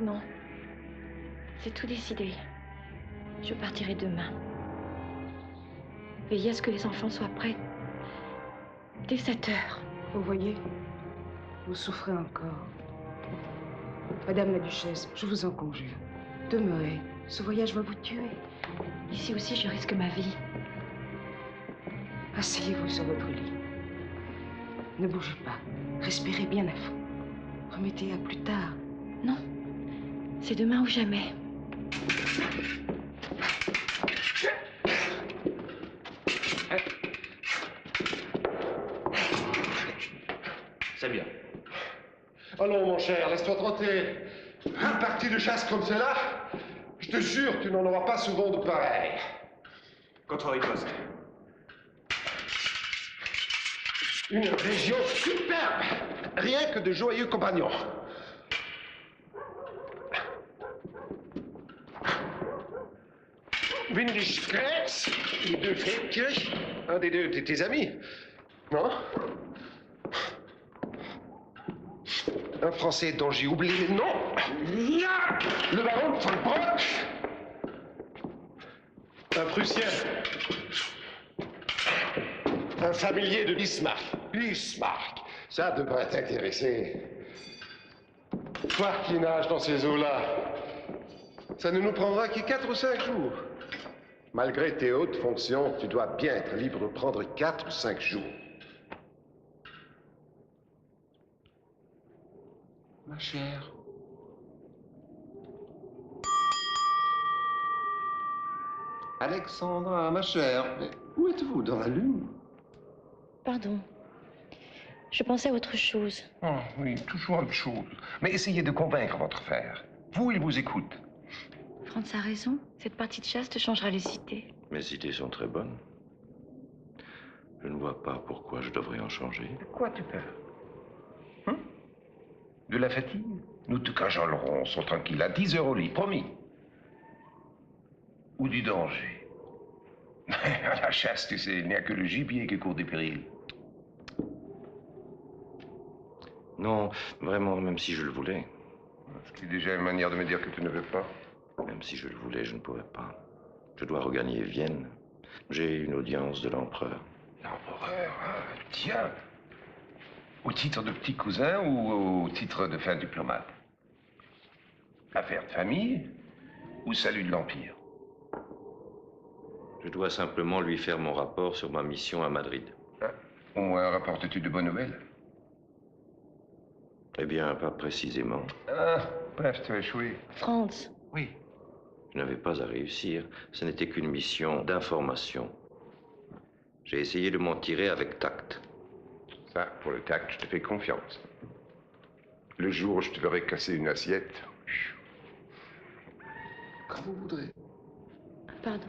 Non. C'est tout décidé. Je partirai demain. Veillez à ce que les enfants soient prêts. Dès 7 heures. Vous voyez, vous souffrez encore. Madame la Duchesse, je vous en conjure. Demeurez. Ce voyage va vous tuer. Ici aussi, je risque ma vie. Asseyez-vous sur votre lit. Ne bougez pas. Respirez bien à fond. Remettez à plus tard. Non. C'est demain ou jamais. C'est bien. Allons, mon cher, laisse-toi tranquille. Un parti de chasse comme cela, je te jure, tu n'en auras pas souvent de pareil. Contre riposte. Une région superbe, rien que de joyeux compagnons. Windisch Krebs, les deux Feldkirch, un des deux de tes amis, non? Un Français dont j'ai oublié le nom. Le baron von Brock. Un Prussien. Un familier de Bismarck. Bismarck, ça devrait t'intéresser. Toi qui nages dans ces eaux-là, ça ne nous prendra que 4 ou 5 jours. Malgré tes hautes fonctions, tu dois bien être libre de prendre 4 ou 5 jours. Ma chère. Alexandra, ma chère, mais où êtes-vous dans la lune? Pardon. Je pensais à autre chose. Oh, oui, toujours autre chose. Mais essayez de convaincre votre frère. Vous, il vous écoute. Franz a raison. Cette partie de chasse te changera les idées. Mes idées sont très bonnes. Je ne vois pas pourquoi je devrais en changer. De quoi tu peur? De la fatigue? Nous te cajolerons, sois tranquille, à 10 heures au lit, promis. Ou du danger. À la chasse, tu sais, il n'y a que le gibier qui court des périls. Non, vraiment, même si je le voulais. C'est déjà une manière de me dire que tu ne veux pas. Même si je le voulais, je ne pourrais pas. Je dois regagner Vienne. J'ai une audience de l'empereur. L'empereur, hein, tiens. Au titre de petit cousin ou au titre de fin diplomate? Affaire de famille ou salut de l'Empire? Je dois simplement lui faire mon rapport sur ma mission à Madrid. Hein? Au moins rapportes-tu de bonnes nouvelles? Eh bien, pas précisément. Ah, bref, tu as échoué. Franz. Oui. Je n'avais pas à réussir. Ce n'était qu'une mission d'information. J'ai essayé de m'en tirer avec tact. Ça, pour le tact, je te fais confiance. Le jour où je te verrai casser une assiette... Comme vous voudrez. Pardon.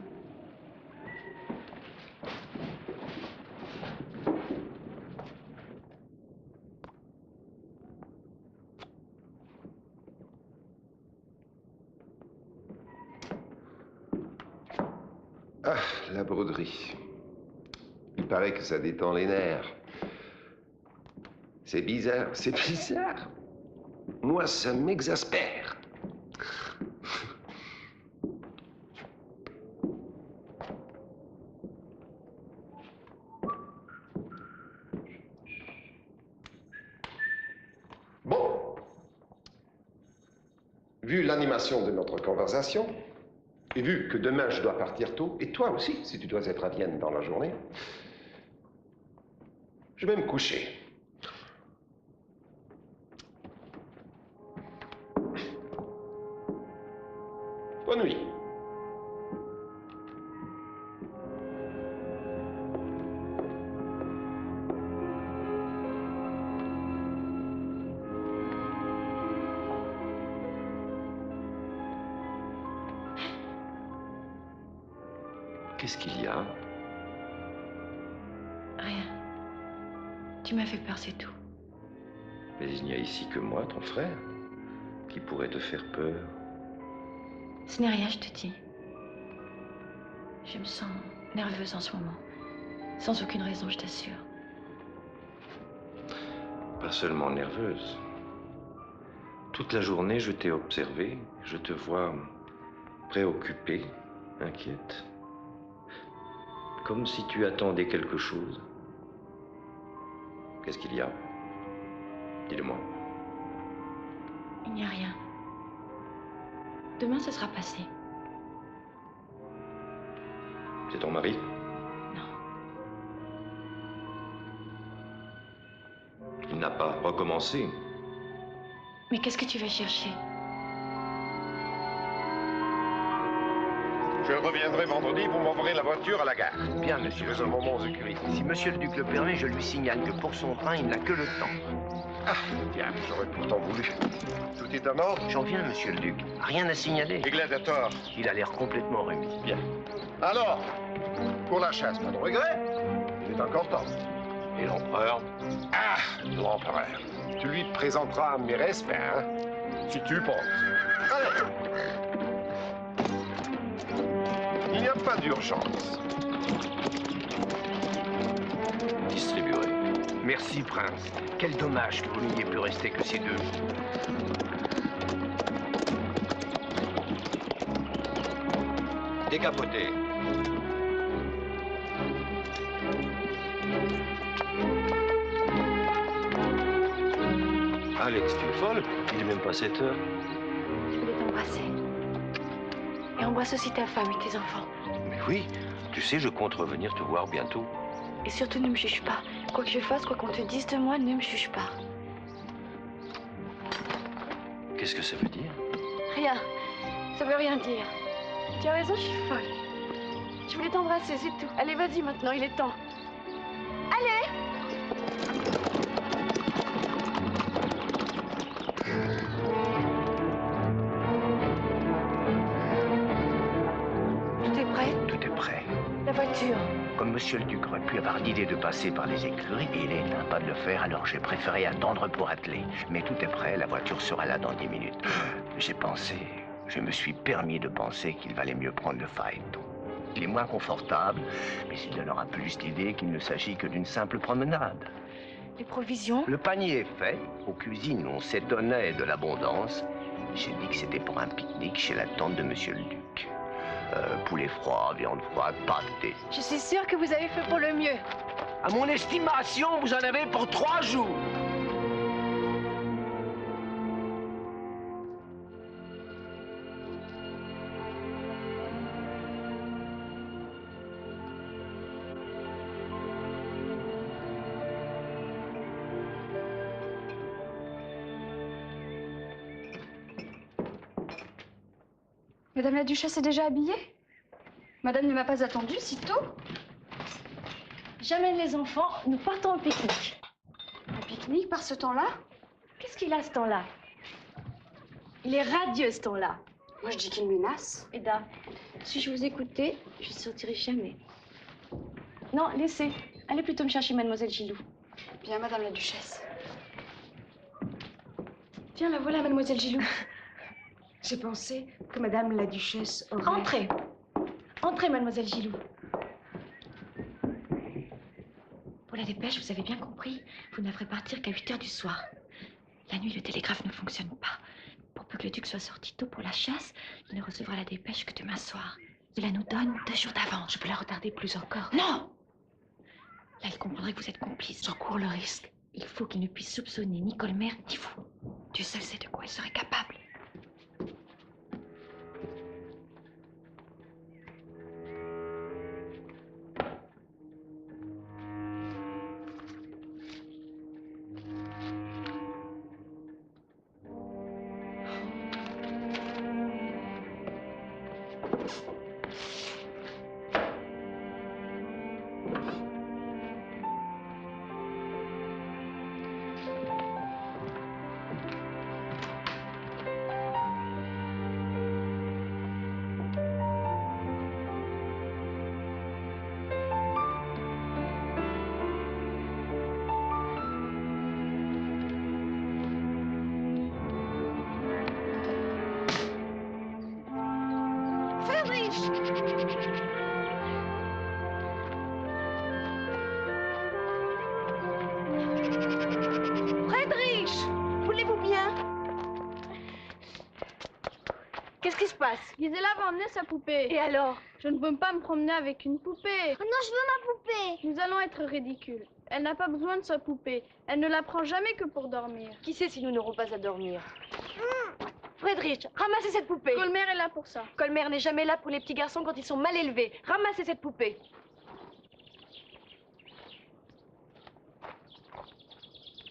Ah, la broderie. Il paraît que ça détend les nerfs. C'est bizarre, c'est bizarre. Moi, ça m'exaspère. Bon. Vu l'animation de notre conversation, et vu que demain je dois partir tôt, et toi aussi, si tu dois être à Vienne dans la journée, je vais me coucher. Bonne nuit. Qu'est-ce qu'il y a? Rien. Tu m'as fait peur, c'est tout. Mais il n'y a ici que moi, ton frère, qui pourrait te faire peur. Ce n'est rien, je te dis. Je me sens nerveuse en ce moment. Sans aucune raison, je t'assure. Pas seulement nerveuse. Toute la journée, je t'ai observé. Je te vois préoccupée, inquiète. Comme si tu attendais quelque chose. Qu'est-ce qu'il y a? Dis-le-moi. Il n'y a rien. Demain, ce sera passé. C'est ton mari? Non. Il n'a pas recommencé. Mais qu'est-ce que tu vas chercher? Je reviendrai vendredi pour m'envoyer la voiture à la gare. Bien, monsieur. J'ai un moment aux écuries. Si monsieur le duc le permet, je lui signale que pour son train, il n'a que le temps. Ah, bien, j'aurais pourtant voulu. Tout est en ordre? J'en viens, monsieur le duc. Rien à signaler. Les gladiateurs. Il a l'air complètement remis. Bien. Alors, pour la chasse, pas de regret? Il est encore temps. Et l'empereur? Ah, l'empereur. Tu lui présenteras mes respects, hein? Si tu penses. Allez. Il n'y a pas d'urgence. Distribuerai. Merci, prince. Quel dommage que vous n'ayez pu rester que ces 2 jours. Décapoté. Alex, tu es folle? Il n'est même pas 7 heures. Je voulais t'embrasser. Et embrasse aussi ta femme et tes enfants. Mais oui, tu sais, je compte revenir te voir bientôt. Et surtout, ne me juge pas. Quoi que je fasse, quoi qu'on te dise de moi, ne me juge pas. Qu'est-ce que ça veut dire? Rien. Ça veut rien dire. Tu as raison, je suis folle. Je voulais t'embrasser, c'est tout. Allez, vas-y maintenant, il est temps. Allez! Tout est prêt? Tout est prêt. La voiture. Comme monsieur le duc aurait pu avoir l'idée de passer par les écuries, et il est incapable de le faire, alors j'ai préféré attendre pour atteler. Mais tout est prêt, la voiture sera là dans 10 minutes. J'ai pensé, je me suis permis de penser qu'il valait mieux prendre le phaéton. Il est moins confortable, mais il donnera plus d'idées qu'il ne s'agit que d'une simple promenade. Les provisions. Le panier est fait. Aux cuisines, on s'étonnait de l'abondance. J'ai dit que c'était pour un pique-nique chez la tante de monsieur le duc. Poulet froid, viande froide, pâté. Je suis sûre que vous avez fait pour le mieux. À mon estimation, vous en avez pour 3 jours. Madame la Duchesse est déjà habillée? Madame ne m'a pas attendue si tôt? J'amène les enfants, nous partons au pique-nique. Un pique-nique par ce temps-là? Qu'est-ce qu'il a ce temps-là? Il est radieux ce temps-là. Moi je dis qu'il menace. Eda, si je vous écoutais, je ne sortirai jamais. Non, laissez. Allez plutôt me chercher mademoiselle Gilou. Bien, Madame la Duchesse. Tiens, la voilà, mademoiselle Gilou. J'ai pensé que Madame la Duchesse aurait... Entrez. Entrez, mademoiselle Gilou. Pour la dépêche, vous avez bien compris, vous ne devrez partir qu'à 8 heures du soir. La nuit, le télégraphe ne fonctionne pas. Pour peu que le duc soit sorti tôt pour la chasse, il ne recevra la dépêche que demain soir. Cela nous donne 2 jours d'avance. Je peux la retarder plus encore. Non! Là, il comprendrait que vous êtes complice. J'en cours le risque. Il faut qu'il ne puisse soupçonner ni Colmer ni vous. Dieu seul sait de quoi il serait capable. Qu'est-ce qui se passe? Gisela va emmener sa poupée. Et alors? Je ne peux pas me promener avec une poupée. Oh non, je veux ma poupée. Nous allons être ridicules. Elle n'a pas besoin de sa poupée. Elle ne la prend jamais que pour dormir. Qui sait si nous n'aurons pas à dormir? Friedrich, ramassez cette poupée. Colmer est là pour ça. Colmer n'est jamais là pour les petits garçons quand ils sont mal élevés. Ramassez cette poupée.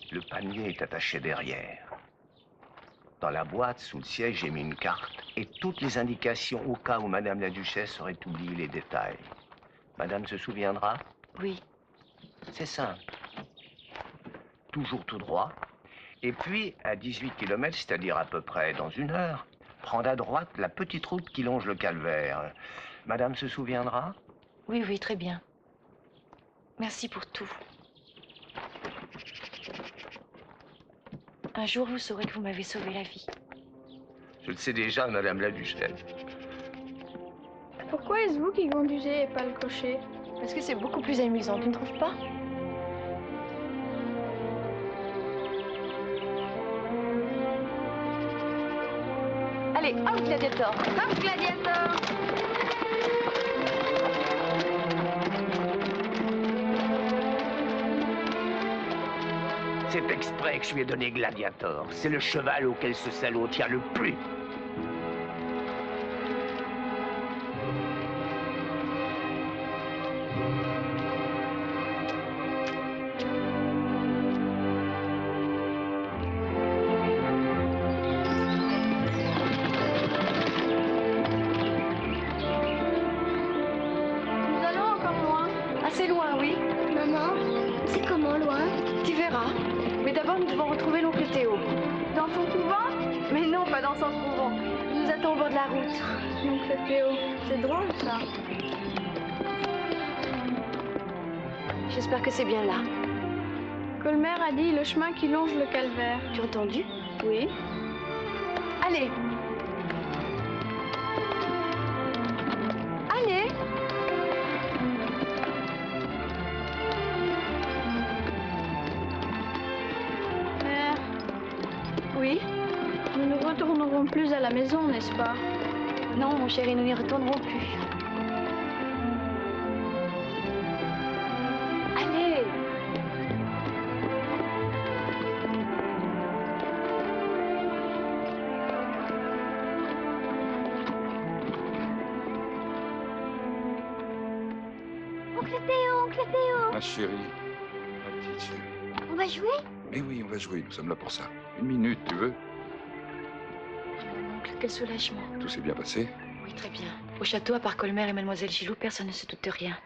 Le panier est attaché derrière. Dans la boîte, sous le siège, j'ai mis une carte et toutes les indications au cas où Madame la Duchesse aurait oublié les détails. Madame se souviendra? Oui. C'est simple. Toujours tout droit. Et puis, à 18 km, c'est-à-dire à peu près dans 1 heure, prendre à droite la petite route qui longe le calvaire. Madame se souviendra? Oui, oui, très bien. Merci pour tout. Un jour, vous saurez que vous m'avez sauvé la vie. Je le sais déjà, Madame la Duchesse. Pourquoi est-ce vous qui conduisez et pas le cocher? Parce que c'est beaucoup plus amusant, tu ne trouves pas? Allez, hop, Gladiator. Hop, Gladiator! C'est exprès que je lui ai donné Gladiator. C'est le cheval auquel ce salaud tient le plus. Nous allons encore loin. Assez loin, oui. Maman, c'est comment loin? Tu verras. Mais d'abord, nous devons retrouver l'oncle Théo. Dans son couvent? Mais non, pas dans son couvent. Il nous attend au bord de la route. Oncle Théo, c'est drôle ça. J'espère que c'est bien là. Colmer a dit le chemin qui longe le calvaire. Tu as entendu? Oui. Allez. Allez. Mère, Oui? nous ne retournerons plus à la maison, n'est-ce pas? Non, mon chéri, nous n'y retournerons plus. Allez. Oncle Théo, Ma chérie, ma petite chérie. on va jouer? Mais oui, on va jouer, nous sommes là pour ça. 1 minute, tu veux? Mon oncle, quel soulagement. Tout s'est bien passé? Oui, très bien. Au château, à part Colmer et Mademoiselle Gilou, personne ne se doute de rien.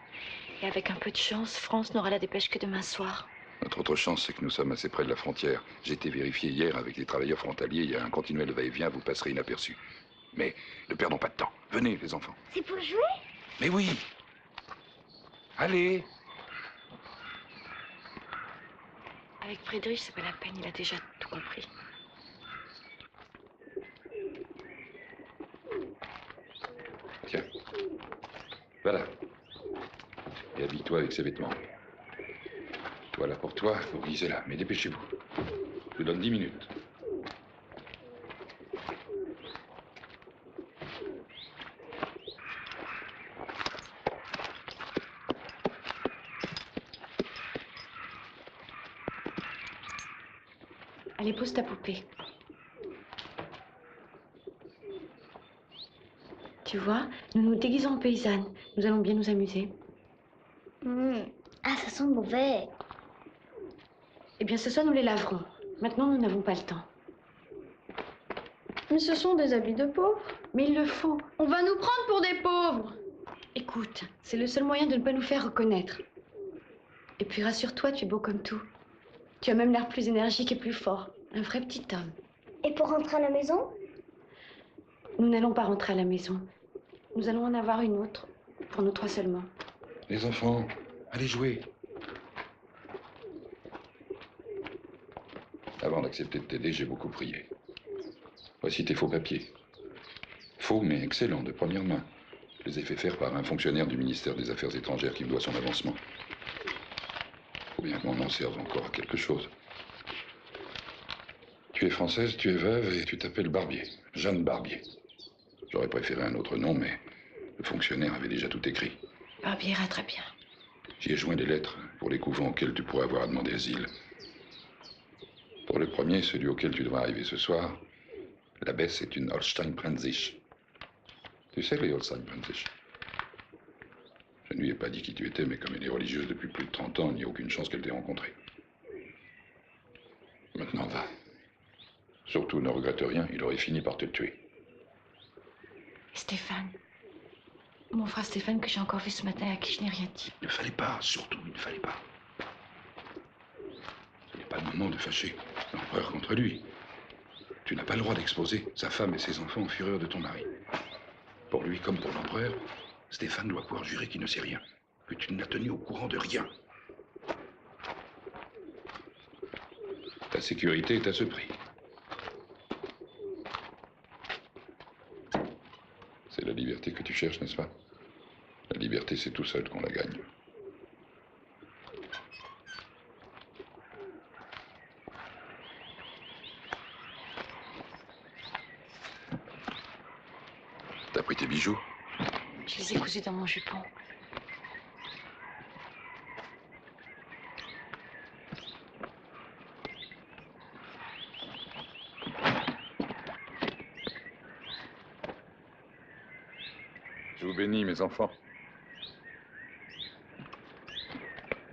Et avec un peu de chance, France n'aura la dépêche que demain soir. Notre autre chance, c'est que nous sommes assez près de la frontière. J'ai été vérifié hier avec les travailleurs frontaliers. Il y a un continuel va-et-vient, vous passerez inaperçu. Mais ne perdons pas de temps. Venez, les enfants. C'est pour jouer? Mais oui! Allez! Avec Friedrich, c'est pas la peine, il a déjà tout compris. Tiens. Voilà. Et habille-toi avec ces vêtements. Voilà pour toi, pour Gisela. Mais dépêchez-vous. Je vous donne 10 minutes. Allez, pose ta poupée. Tu vois, nous nous déguisons en paysannes. Nous allons bien nous amuser. Ah, ça sent mauvais. Eh bien, ce soir, nous les laverons. Maintenant, nous n'avons pas le temps. Mais ce sont des habits de pauvres. Mais il le faut. On va nous prendre pour des pauvres. Écoute, c'est le seul moyen de ne pas nous faire reconnaître. Et puis, rassure-toi, tu es beau comme tout. Tu as même l'air plus énergique et plus fort. Un vrai petit homme. Et pour rentrer à la maison? Nous n'allons pas rentrer à la maison. Nous allons en avoir une autre. Pour nous 3 seulement. Les enfants, allez jouer. Avant d'accepter de t'aider, j'ai beaucoup prié. Voici tes faux papiers. Faux, mais excellents, de première main. Je les ai fait faire par un fonctionnaire du ministère des Affaires étrangères qui me doit son avancement. Faut bien que mon nom serve encore à quelque chose. Tu es française, tu es veuve et tu t'appelles Barbier. Jeanne Barbier. J'aurais préféré un autre nom, mais le fonctionnaire avait déjà tout écrit. Barbier ira très bien. J'y ai joint des lettres pour les couvents auxquels tu pourrais avoir à demander asile. Pour le premier, celui auquel tu devras arriver ce soir, l'abbesse est une Holstein-Prinzich. Tu sais, les Holstein-Prinzich? Je ne lui ai pas dit qui tu étais, mais comme elle est religieuse depuis plus de 30 ans, il n'y a aucune chance qu'elle t'ait rencontré. Maintenant, va. Surtout, ne regrette rien, il aurait fini par te tuer. Stéphane. Mon frère Stéphane que j'ai encore vu ce matin et à qui je n'ai rien dit. Il ne fallait pas, surtout, il ne fallait pas. Ce n'est pas le moment de fâcher l'empereur contre lui. Tu n'as pas le droit d'exposer sa femme et ses enfants aux fureurs de ton mari. Pour lui comme pour l'empereur, Stéphane doit pouvoir jurer qu'il ne sait rien, que tu ne l'as tenu au courant de rien. Ta sécurité est à ce prix. C'est la liberté que tu cherches, n'est-ce pas? La liberté, c'est tout seul qu'on la gagne. T'as pris tes bijoux? Je les ai cousus dans mon jupon. Je vous bénis, mes enfants.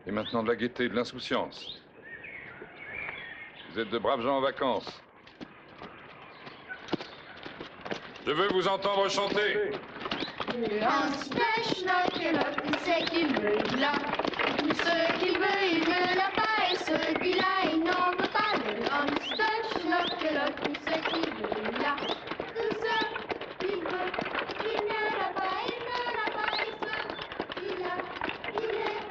Et maintenant de la gaieté, de l'insouciance. Vous êtes de braves gens en vacances. Je veux vous entendre chanter. Hans Pechner, qui sait qu'il veut, il a. Ce qu'il veut, il ne l'a pas. Et ce qu'il a, il n'en veut pas. Le Hans Pechner, qui sait qu'il veut, il a. Tout ce qu'il veut, il ne l'a pas. Il ne l'a pas. Et ce qu'il a, il est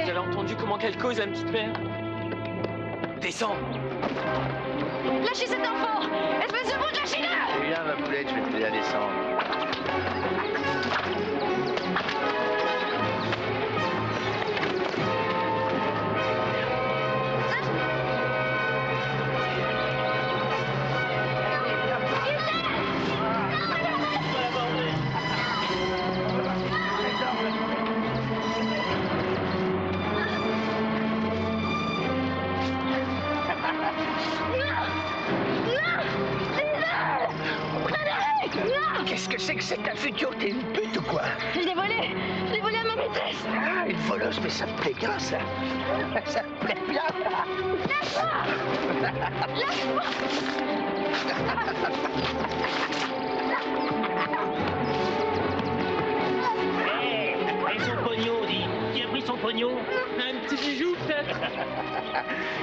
J'avais entendu comment qu'elle cause, la petite mère. Descends. Lâchez cet enfant! Espèce de brute, lâchez-le! Viens, ma poulette, je vais te la descendre. Qu'est-ce que c'est que cette aventure? T'es une pute ou quoi? Je l'ai volé à ma maîtresse! Ah, une voleuse, mais ça te plaît bien, ça. Ça te plaît bien. Lâche-moi! Lâche-moi! Et son pognon, dis. Qui a pris son pognon? Un petit bijou, peut-être?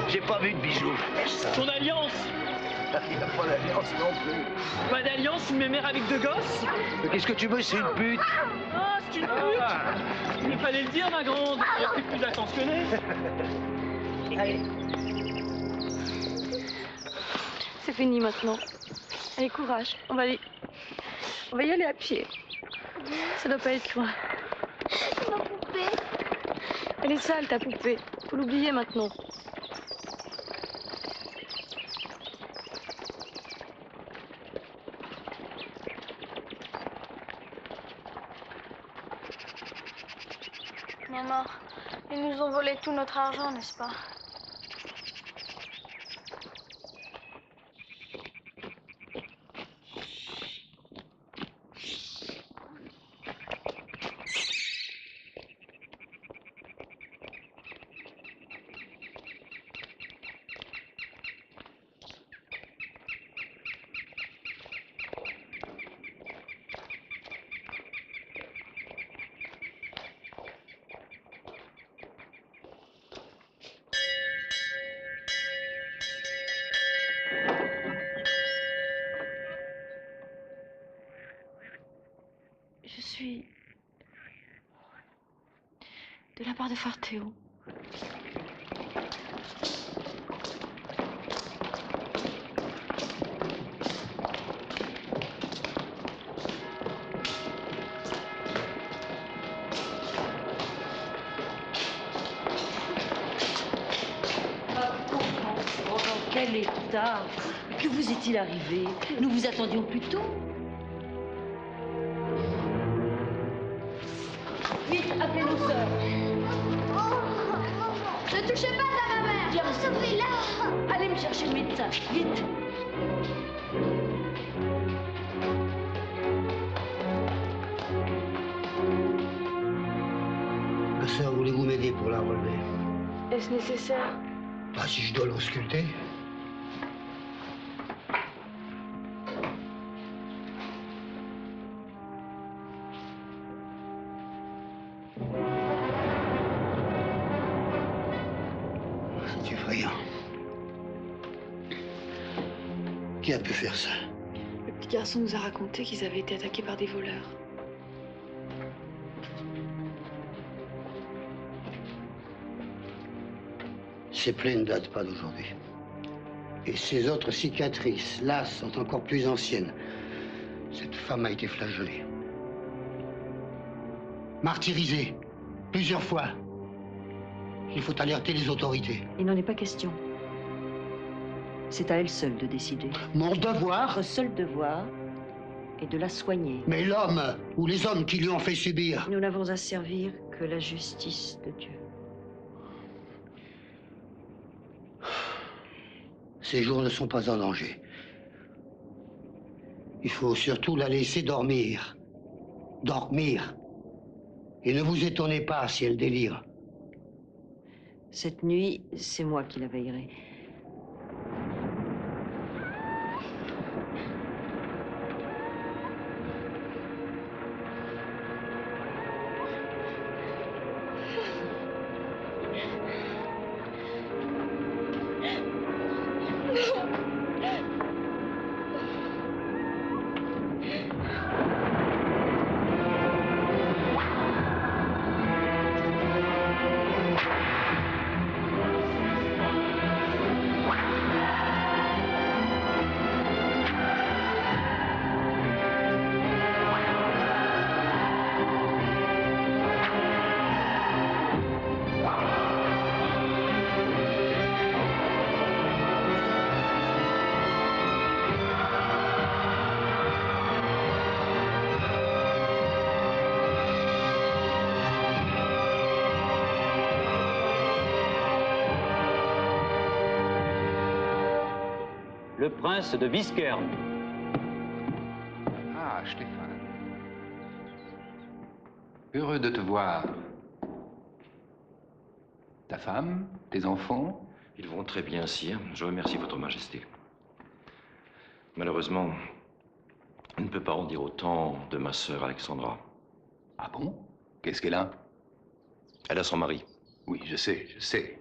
J'ai pas vu de bijoux. Son alliance? Il n'y a pas d'alliance non plus. Pas d'alliance, une mémère avec deux gosses? Mais qu'est-ce que tu veux, c'est une pute? Ah, c'est une pute! Il fallait le dire, ma grande. Il était plus attentionné. Allez. C'est fini maintenant. Allez, courage. On va y aller à pied. Ça doit pas être loin. Ma poupée. Elle est sale, ta poupée. Faut l'oublier maintenant. Maman, ils nous ont volé tout notre argent, n'est-ce pas? suis... de la part de Forteo. Dans quel état? Que vous est-il arrivé? Nous vous attendions plus tôt. Vite, appelez nos sœurs. Ne touchez pas à ma mère. Viens, sauvez-la. allez me chercher le médecin, vite. Ma sœur, voulez-vous m'aider pour la relever? Est-ce nécessaire? Ah, si je dois l'ausculter. C'est effrayant. Qui a pu faire ça? Le petit garçon nous a raconté qu'ils avaient été attaqués par des voleurs. Ces plaies ne datent pas d'aujourd'hui. Et ces autres cicatrices, là, sont encore plus anciennes. Cette femme a été flagellée. Martyrisée. Plusieurs fois. Il faut alerter les autorités. Il n'en est pas question. C'est à elle seule de décider. Mon devoir? Votre seul devoir est de la soigner. Mais l'homme, ou les hommes qui lui ont fait subir. Nous n'avons à servir que la justice de Dieu. Ses jours ne sont pas en danger. Il faut surtout la laisser dormir. Dormir. Et ne vous étonnez pas si elle délire. Cette nuit, c'est moi qui la veillerai. Le prince de Wiskern. Ah, Stéphane. Heureux de te voir. Ta femme, tes enfants? Ils vont très bien, sire. Je remercie votre majesté. Malheureusement, je ne peux pas en dire autant de ma sœur Alexandra. Ah bon? Qu'est-ce qu'elle a? Elle a son mari. Oui, je sais.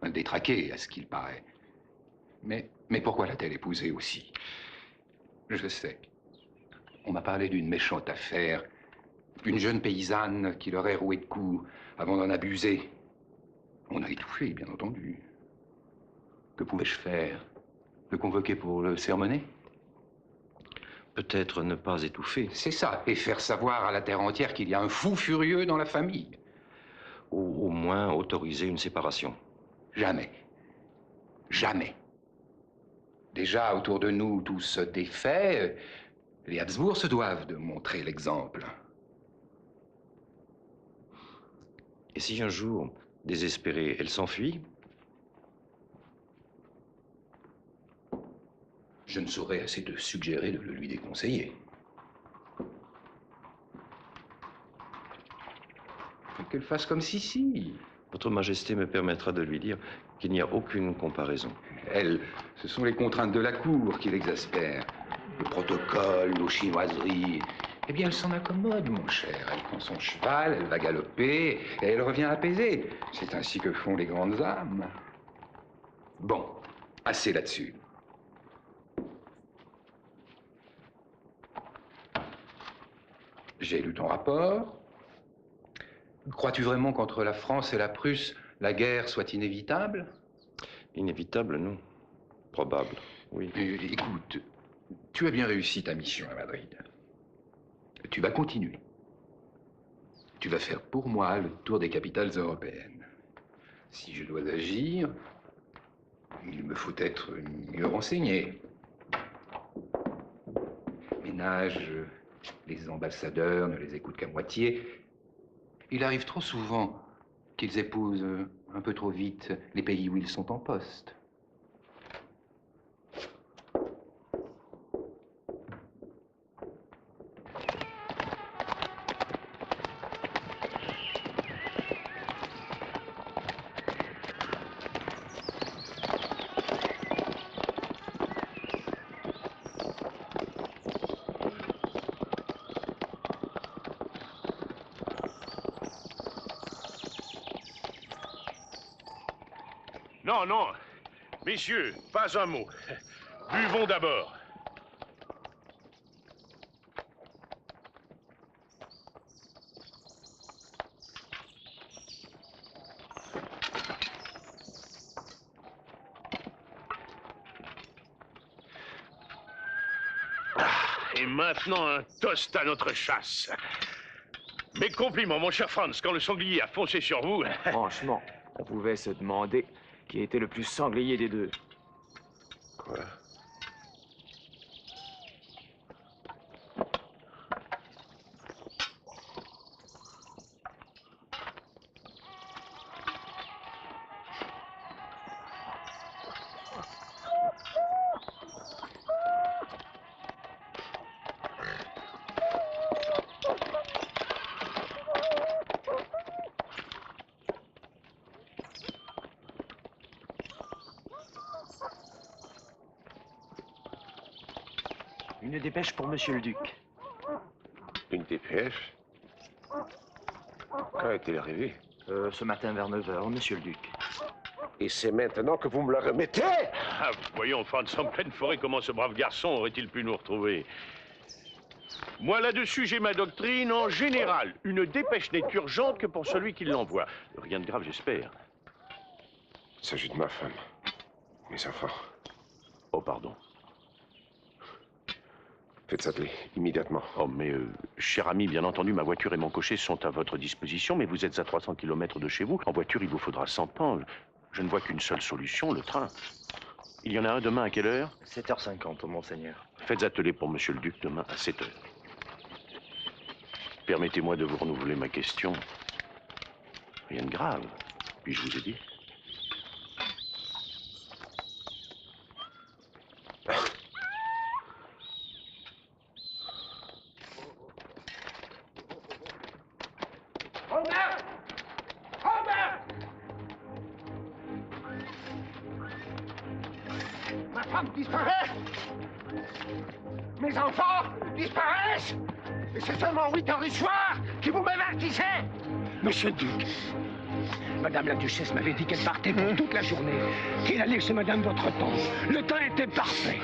Un détraqué, à ce qu'il paraît. Mais pourquoi l'a-t-elle épousé aussi? Je sais. On m'a parlé d'une méchante affaire. Une jeune paysanne qui l'aurait roué de coups avant d'en abuser. On a étouffé, bien entendu. Que pouvais-je faire? Le convoquer pour le sermonner? Peut-être ne pas étouffer. C'est ça, et faire savoir à la terre entière qu'il y a un fou furieux dans la famille. Ou au moins autoriser une séparation. Jamais. Jamais. Déjà, autour de nous, tout se défait. Les Habsbourg se doivent de montrer l'exemple. Et si un jour, désespérée, elle s'enfuit? Je ne saurais assez te suggérer de le lui déconseiller. Faut qu'elle fasse comme si. Votre Majesté me permettra de lui dire qu'il n'y a aucune comparaison. Elle, ce sont les contraintes de la cour qui l'exaspèrent. Le protocole, nos chinoiseries. Eh bien, elle s'en accommode, mon cher. Elle prend son cheval, elle va galoper, et elle revient apaisée. C'est ainsi que font les grandes âmes. Bon, assez là-dessus. J'ai lu ton rapport. Crois-tu vraiment qu'entre la France et la Prusse, la guerre soit inévitable? Inévitable, non. Probable, oui. Écoute, tu as bien réussi ta mission à Madrid. Tu vas continuer. Tu vas faire pour moi le tour des capitales européennes. Si je dois agir, il me faut être mieux renseigné. Ménage, les ambassadeurs ne les écoutent qu'à moitié. Il arrive trop souvent qu'ils épousent un peu trop vite les pays où ils sont en poste. Non, non. Messieurs, pas un mot. Buvons d'abord. Et maintenant, un toast à notre chasse. Mes compliments, mon cher Franz, quand le sanglier a foncé sur vous... Franchement, on pouvait se demander qui était le plus sanglier des deux. Quoi? Une dépêche pour Monsieur le Duc. Une dépêche? Quand est-elle arrivée? Ce matin vers 9 h, Monsieur le Duc. Et c'est maintenant que vous me le remettez? Ah, voyons, Franz, en pleine forêt, comment ce brave garçon aurait-il pu nous retrouver? Moi, là-dessus, j'ai ma doctrine. En général, une dépêche n'est urgente que pour celui qui l'envoie. Rien de grave, j'espère. Il s'agit de ma femme. Mes enfants. Oh, pardon. Faites atteler, immédiatement. Oh, mais, cher ami, bien entendu, ma voiture et mon cocher sont à votre disposition, mais vous êtes à 300 km de chez vous. En voiture, il vous faudra 100 ans. Je ne vois qu'une seule solution, le train. Il y en a un demain à quelle heure? 7h50, monseigneur. Faites atteler pour Monsieur le Duc demain à 7 h. Permettez-moi de vous renouveler ma question. Rien de grave, puis-je vous ai dit? Robert! Robert! Ma femme disparaît! Mes enfants disparaissent! Et c'est seulement 8 h du soir qui vous m'avertissez! Monsieur le Duc, Madame la Duchesse m'avait dit qu'elle partait pour toute la journée, qu'elle allait chez Madame votre tante. Le temps était parfait.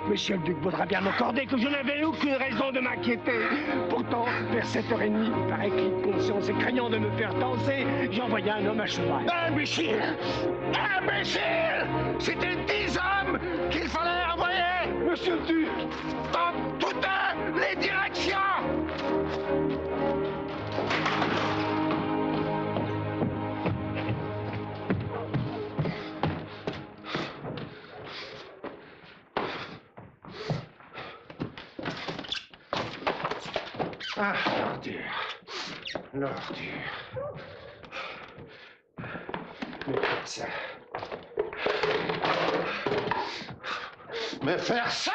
Monsieur le Duc voudra bien m'accorder que je n'avais aucune raison de m'inquiéter. Pourtant, vers 7h30, par écrit de conscience et craignant de me faire danser, j'ai envoyé un homme à cheval. Imbécile! Imbécile! C'était 10 hommes qu'il fallait envoyer! Monsieur le Duc! Dans toutes les directions! Ah, l'ordure. L'ordure. Mais faire ça. Mais faire ça!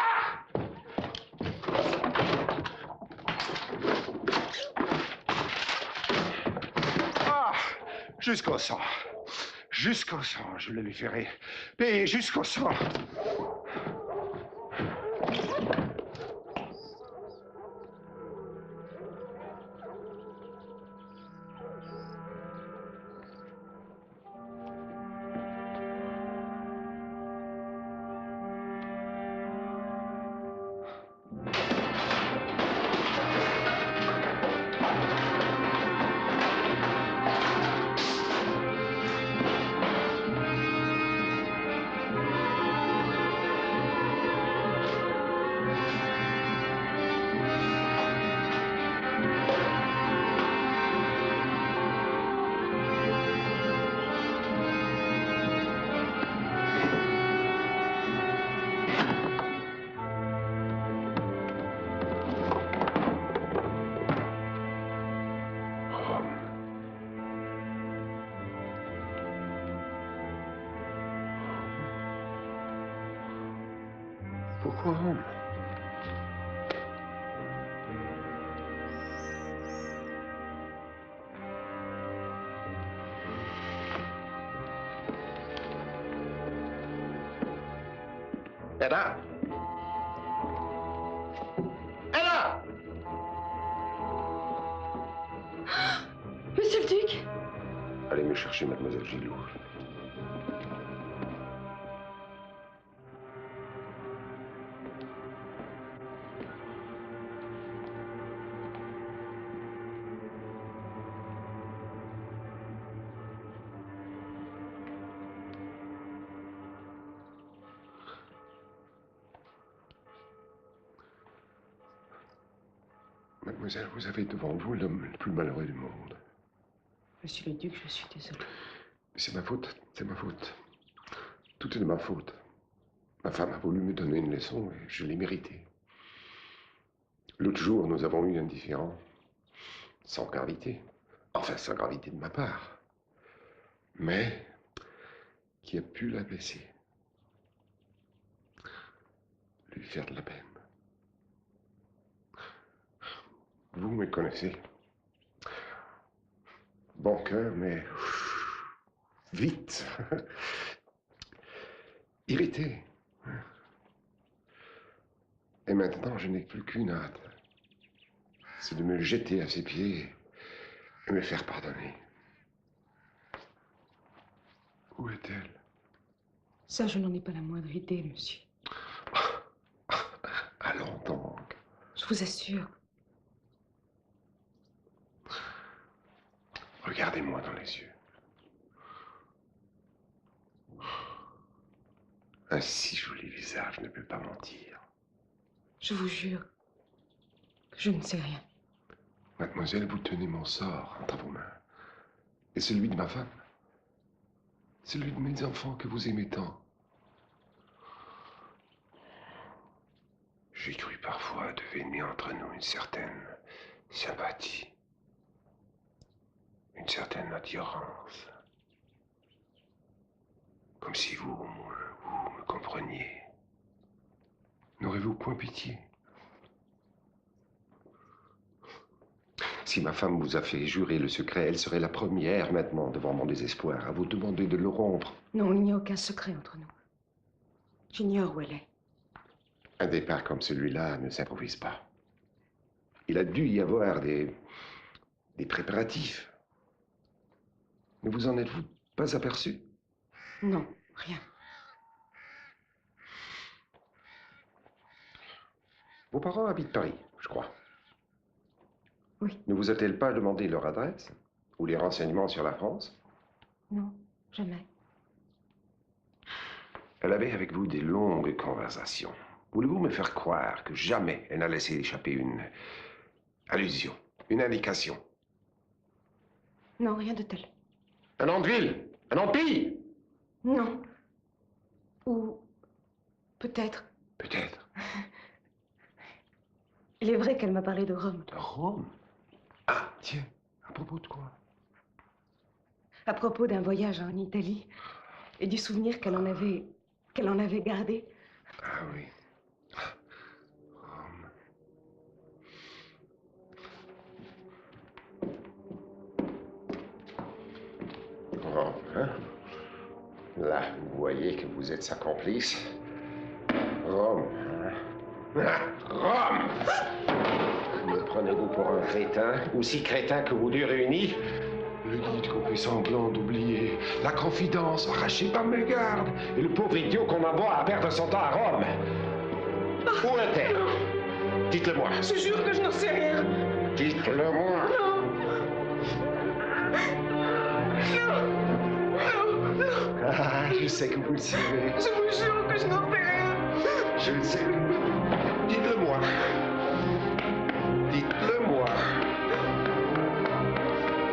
Ah, jusqu'au sang. Jusqu'au sang, je le lui ferai payer jusqu'au sang. Pourquoi Rome? Ella! Ella! Monsieur le duc! Allez me chercher mademoiselle Gilou. Mademoiselle, vous avez devant vous l'homme le plus malheureux du monde. Monsieur le duc, je suis désolée. C'est ma faute, c'est ma faute. Tout est de ma faute. Ma femme a voulu me donner une leçon et je l'ai méritée. L'autre jour, nous avons eu un différend. Sans gravité. Enfin, sans gravité de ma part. Mais qui a pu la blesser. Lui faire de la peine. Vous me connaissez. Bon cœur, mais vite. Irrité. Et maintenant, je n'ai plus qu'une hâte. C'est de me jeter à ses pieds et me faire pardonner. Où est-elle? Ça, je n'en ai pas la moindre idée, monsieur. Allons donc. Je vous assure. Regardez-moi dans les yeux. Un si joli visage ne peut pas mentir. Je vous jure que je ne sais rien. Mademoiselle, vous tenez mon sort entre vos mains. Et celui de ma femme. Celui de mes enfants que vous aimez tant. J'ai cru parfois deviner entre nous une certaine sympathie. Une certaine attirance. Comme si vous, au moins, vous me compreniez. N'aurez-vous point pitié? Si ma femme vous a fait jurer le secret, elle serait la première maintenant, devant mon désespoir, à vous demander de le rompre. Non, il n'y a aucun secret entre nous. J'ignore où elle est. Un départ comme celui-là ne s'improvise pas. Il a dû y avoir des préparatifs. Ne vous en êtes-vous pas aperçu? Non, rien. Vos parents habitent Paris, je crois. Oui. Ne vous a-t-elle pas demandé leur adresse? Ou les renseignements sur la France? Non, jamais. Elle avait avec vous des longues conversations. Voulez-vous me faire croire que jamais elle n'a laissé échapper une allusion, une indication? Non, rien de tel. Un nom de ville? Un nom de pays? Non. Ou peut-être. Peut-être. Il est vrai qu'elle m'a parlé de Rome. De Rome? Ah, tiens, à propos de quoi? À propos d'un voyage en Italie et du souvenir qu'elle en avait gardé. Ah oui. Rome. Rome, hein? Là, vous voyez que vous êtes sa complice. Rome, hein? Rome! Me prenez-vous pour un crétin, aussi crétin que vous deux réunis? Le guide qu'on fait semblant d'oublier, la confidence arrachée par mes gardes, et le pauvre idiot qu'on envoie à perdre son temps à Rome. Où est-elle? Dites-le-moi. Je jure que je n'en sais rien. Dites-le-moi. Non. Ah, je sais que vous le savez. Je vous jure que je n'en sais rien. Je le sais. Dites-le-moi. Dites-le-moi.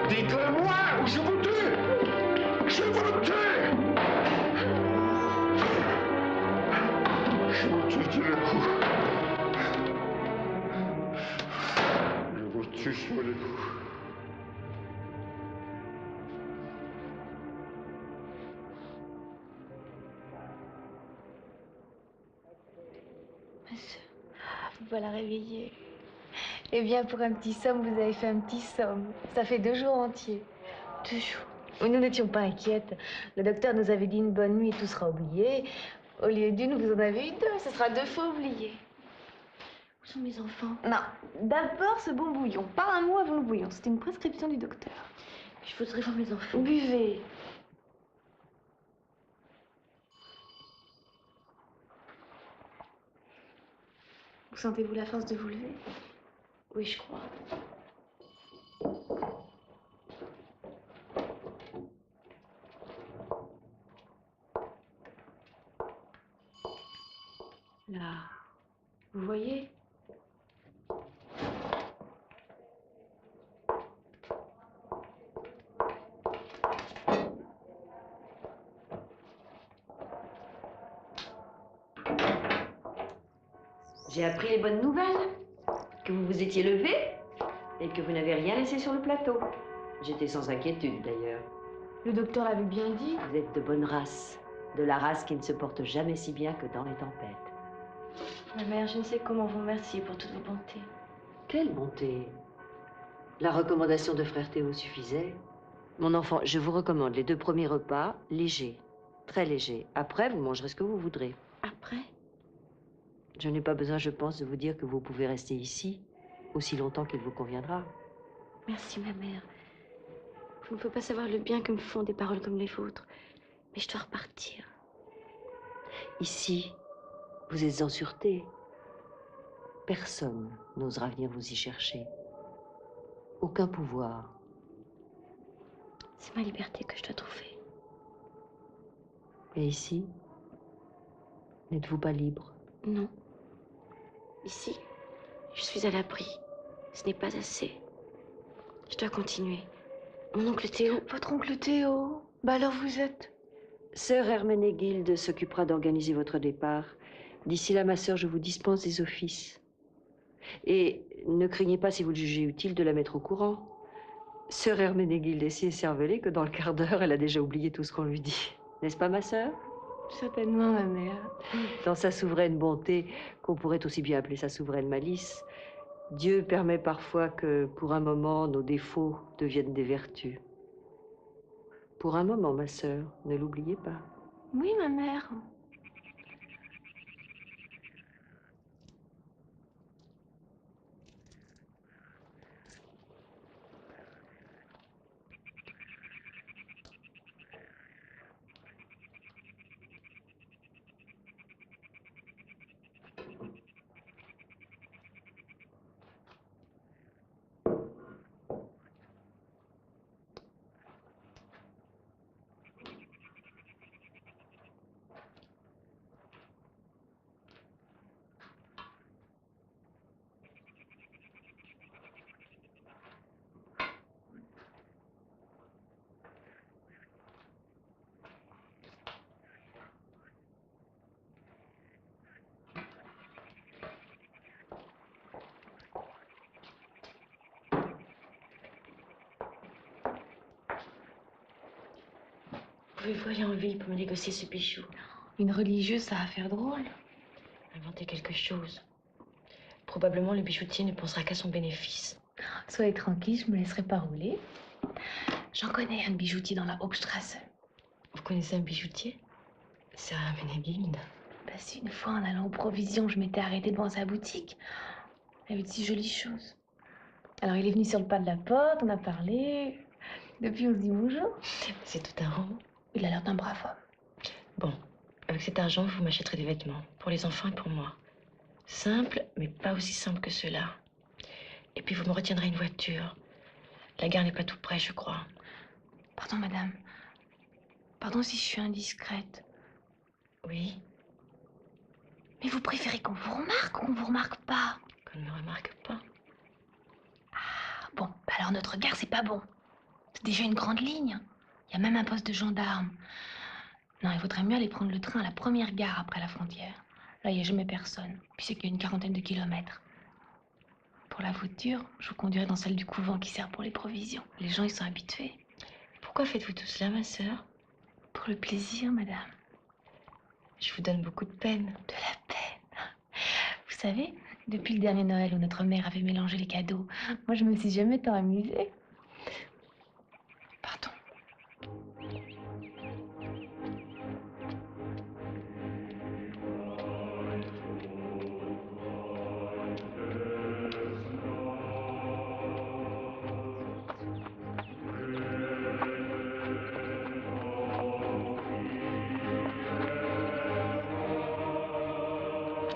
Dites-le-moi ou je vous tue. Je vous tue. Je vous tue tout le coup. Je vous tue sur le coup. Ma sœur, vous pouvez la réveiller. Eh bien, pour un petit somme, vous avez fait un petit somme. Ça fait 2 jours entiers. 2 jours. Mais nous n'étions pas inquiètes. Le docteur nous avait dit une bonne nuit et tout sera oublié. Au lieu d'une, vous en avez eu 2. Ce sera 2 fois oublié. Où sont mes enfants? Non. D'abord, ce bon bouillon. Pas un mot avant le bouillon. C'est une prescription du docteur. Je voudrais voir mes enfants. Buvez. Vous sentez-vous la force de vous lever? Oui, je crois. Là, vous voyez? J'ai appris les bonnes nouvelles. Que vous vous étiez levé et que vous n'avez rien laissé sur le plateau. J'étais sans inquiétude, d'ailleurs. Le docteur l'avait bien dit. Vous êtes de bonne race. De la race qui ne se porte jamais si bien que dans les tempêtes. Ma mère, je ne sais comment vous remercier pour toutes vos bontés. Quelle bonté! La recommandation de frère Théo suffisait. Mon enfant, je vous recommande les 2 premiers repas légers, très légers. Après, vous mangerez ce que vous voudrez. Après? Je n'ai pas besoin, je pense, de vous dire que vous pouvez rester ici aussi longtemps qu'il vous conviendra. Merci, ma mère. Vous ne pouvez pas savoir le bien que me font des paroles comme les vôtres. Mais je dois repartir. Ici, vous êtes en sûreté. Personne n'osera venir vous y chercher. Aucun pouvoir. C'est ma liberté que je dois trouver. Et ici, n'êtes-vous pas libre? Non. Ici, je suis à l'abri. Ce n'est pas assez. Je dois continuer. Mon oncle Théo... Votre oncle Théo? Bah alors vous êtes... Sœur Herménégilde s'occupera d'organiser votre départ. D'ici là, ma sœur, je vous dispense des offices. Et ne craignez pas, si vous le jugez utile, de la mettre au courant. Sœur Herménégilde est si écervelée que dans le quart d'heure, elle a déjà oublié tout ce qu'on lui dit. N'est-ce pas, ma sœur? Certainement, ma mère. Dans sa souveraine bonté, qu'on pourrait aussi bien appeler sa souveraine malice, Dieu permet parfois que, pour un moment, nos défauts deviennent des vertus. Pour un moment, ma sœur, ne l'oubliez pas. Oui, ma mère. Pouvez-vous aller en ville pour me négocier ce bijou? Une religieuse, ça va faire drôle. Inventez quelque chose. Probablement, le bijoutier ne pensera qu'à son bénéfice. Soyez tranquille, je me laisserai pas rouler. J'en connais un bijoutier dans la Hauptstrasse. Vous connaissez un bijoutier? C'est un Herménégilde. Bah si, une fois, en allant aux provisions, je m'étais arrêtée devant sa boutique. Il avait de si jolies choses. Alors, il est venu sur le pas de la porte, on a parlé. Depuis, on se dit bonjour. C'est tout un roman. Il a l'air d'un brave homme. Bon, avec cet argent, vous m'achèterez des vêtements. Pour les enfants et pour moi. Simple, mais pas aussi simple que cela. Et puis, vous me retiendrez une voiture. La gare n'est pas tout près, je crois. Pardon, madame. Pardon si je suis indiscrète. Oui. Mais vous préférez qu'on vous remarque ou qu'on vous remarque pas? Qu'on ne me remarque pas. Ah, bon, bah alors notre gare, c'est pas bon. C'est déjà une grande ligne. Il y a même un poste de gendarme. Non, il vaudrait mieux aller prendre le train à la première gare après la frontière. Là, il n'y a jamais personne. Puis c'est qu'il y a une quarantaine de kilomètres. Pour la voiture, je vous conduirai dans celle du couvent qui sert pour les provisions. Les gens, ils sont habitués. Pourquoi faites-vous tout cela, ma sœur? Pour le plaisir, madame. Je vous donne beaucoup de peine. De la peine. savez, depuis le dernier Noël où notre mère avait mélangé les cadeaux, moi je me suis jamais tant amusée. Pardon.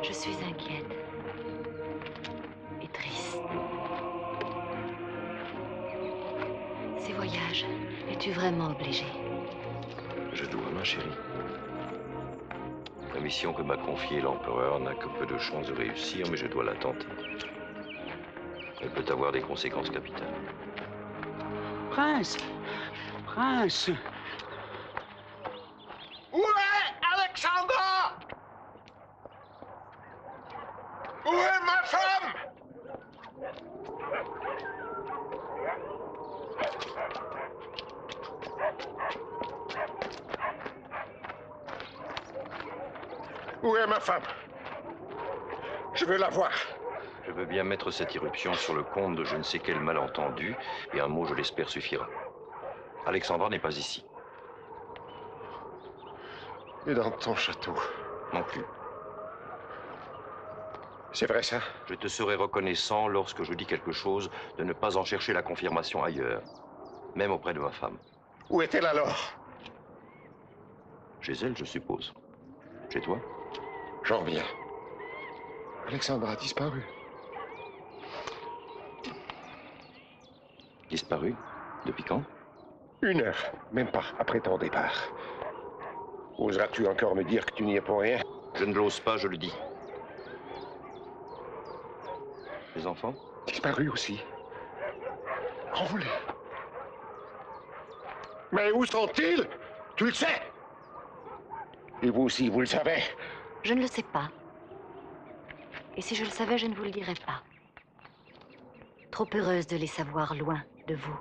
Je suis inquiète et triste. Ces voyages, es-tu vraiment obligé? Je dois, ma chérie. La mission que m'a confiée l'empereur n'a que peu de chances de réussir, mais je dois la tenter. Elle peut avoir des conséquences capitales. Prince! Prince! Où est Alexandra? Où est ma femme? Où est ma femme? Je veux la voir. Je veux bien mettre cette irruption sur le compte de je ne sais quel malentendu, et un mot, je l'espère, suffira. Alexandra n'est pas ici. Et dans ton château? Non plus. C'est vrai ça? Je te serai reconnaissant, lorsque je dis quelque chose, de ne pas en chercher la confirmation ailleurs, même auprès de ma femme. Où est-elle alors? Chez elle, je suppose. Chez toi? J'en reviens. Alexandra a disparu. Disparu? Depuis quand? 1 heure, même pas, après ton départ. Oseras-tu encore me dire que tu n'y es pour rien? Je ne l'ose pas, je le dis. Les enfants? Disparus aussi. Envolés. Mais où sont-ils? Tu le sais? Et vous aussi, vous le savez? Je ne le sais pas. Et si je le savais, je ne vous le dirais pas. Trop heureuse de les savoir loin de vous.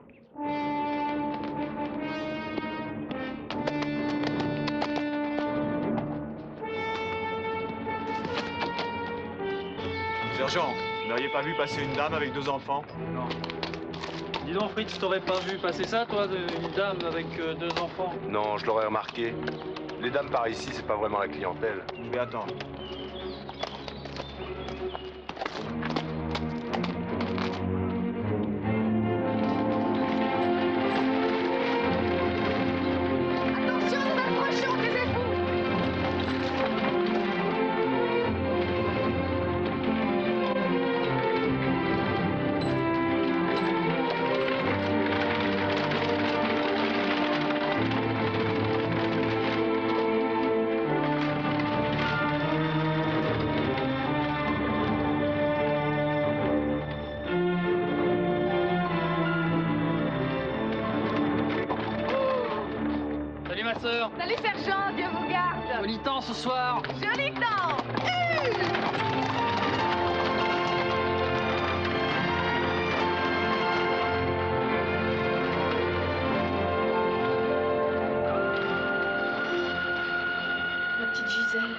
Sergent, vous n'auriez pas vu passer une dame avec 2 enfants? Non. Dis donc, Fritz, t'aurais pas vu passer ça, toi, une dame avec 2 enfants? Non, je l'aurais remarqué. Les dames par ici, c'est pas vraiment la clientèle. Je vais attendre. Attention, nous approchons, taisez-vous! Salut, ma sœur! Salut, sergent, Dieu vous garde! Joli temps ce soir! Joli temps! Ma petite Gisèle,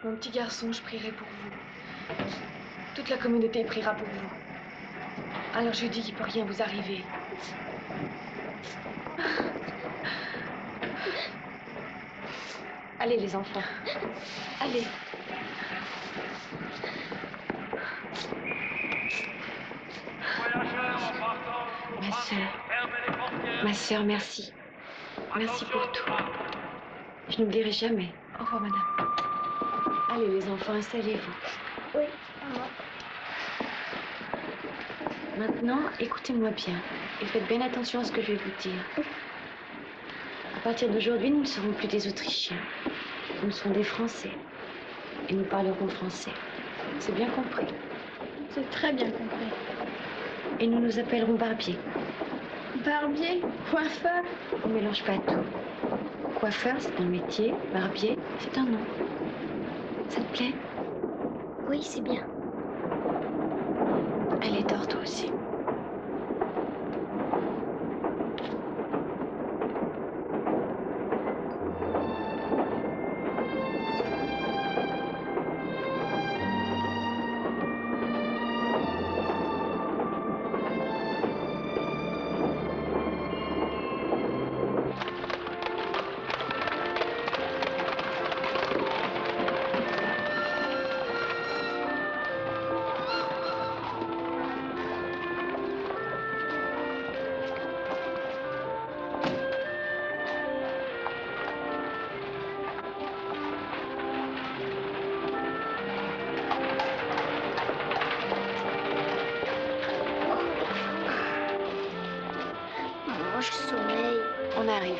mon petit garçon, je prierai pour vous. Toute la communauté priera pour vous. Alors je dis qu'il ne peut rien vous arriver. Allez les enfants, allez. Ma sœur, merci. Merci pour tout. Je n'oublierai jamais. Au revoir, madame. Allez les enfants, installez-vous. Oui, maman. Maintenant, écoutez-moi bien et faites bien attention à ce que je vais vous dire. À partir d'aujourd'hui, nous ne serons plus des Autrichiens. Nous serons des Français. Et nous parlerons français. C'est bien compris? C'est très bien compris. Et nous nous appellerons Barbier. Barbier? Coiffeur? On ne mélange pas tout. Coiffeur, c'est un métier. Barbier, c'est un nom. Ça te plaît? Oui, c'est bien. Allez, dors toi aussi. arrive.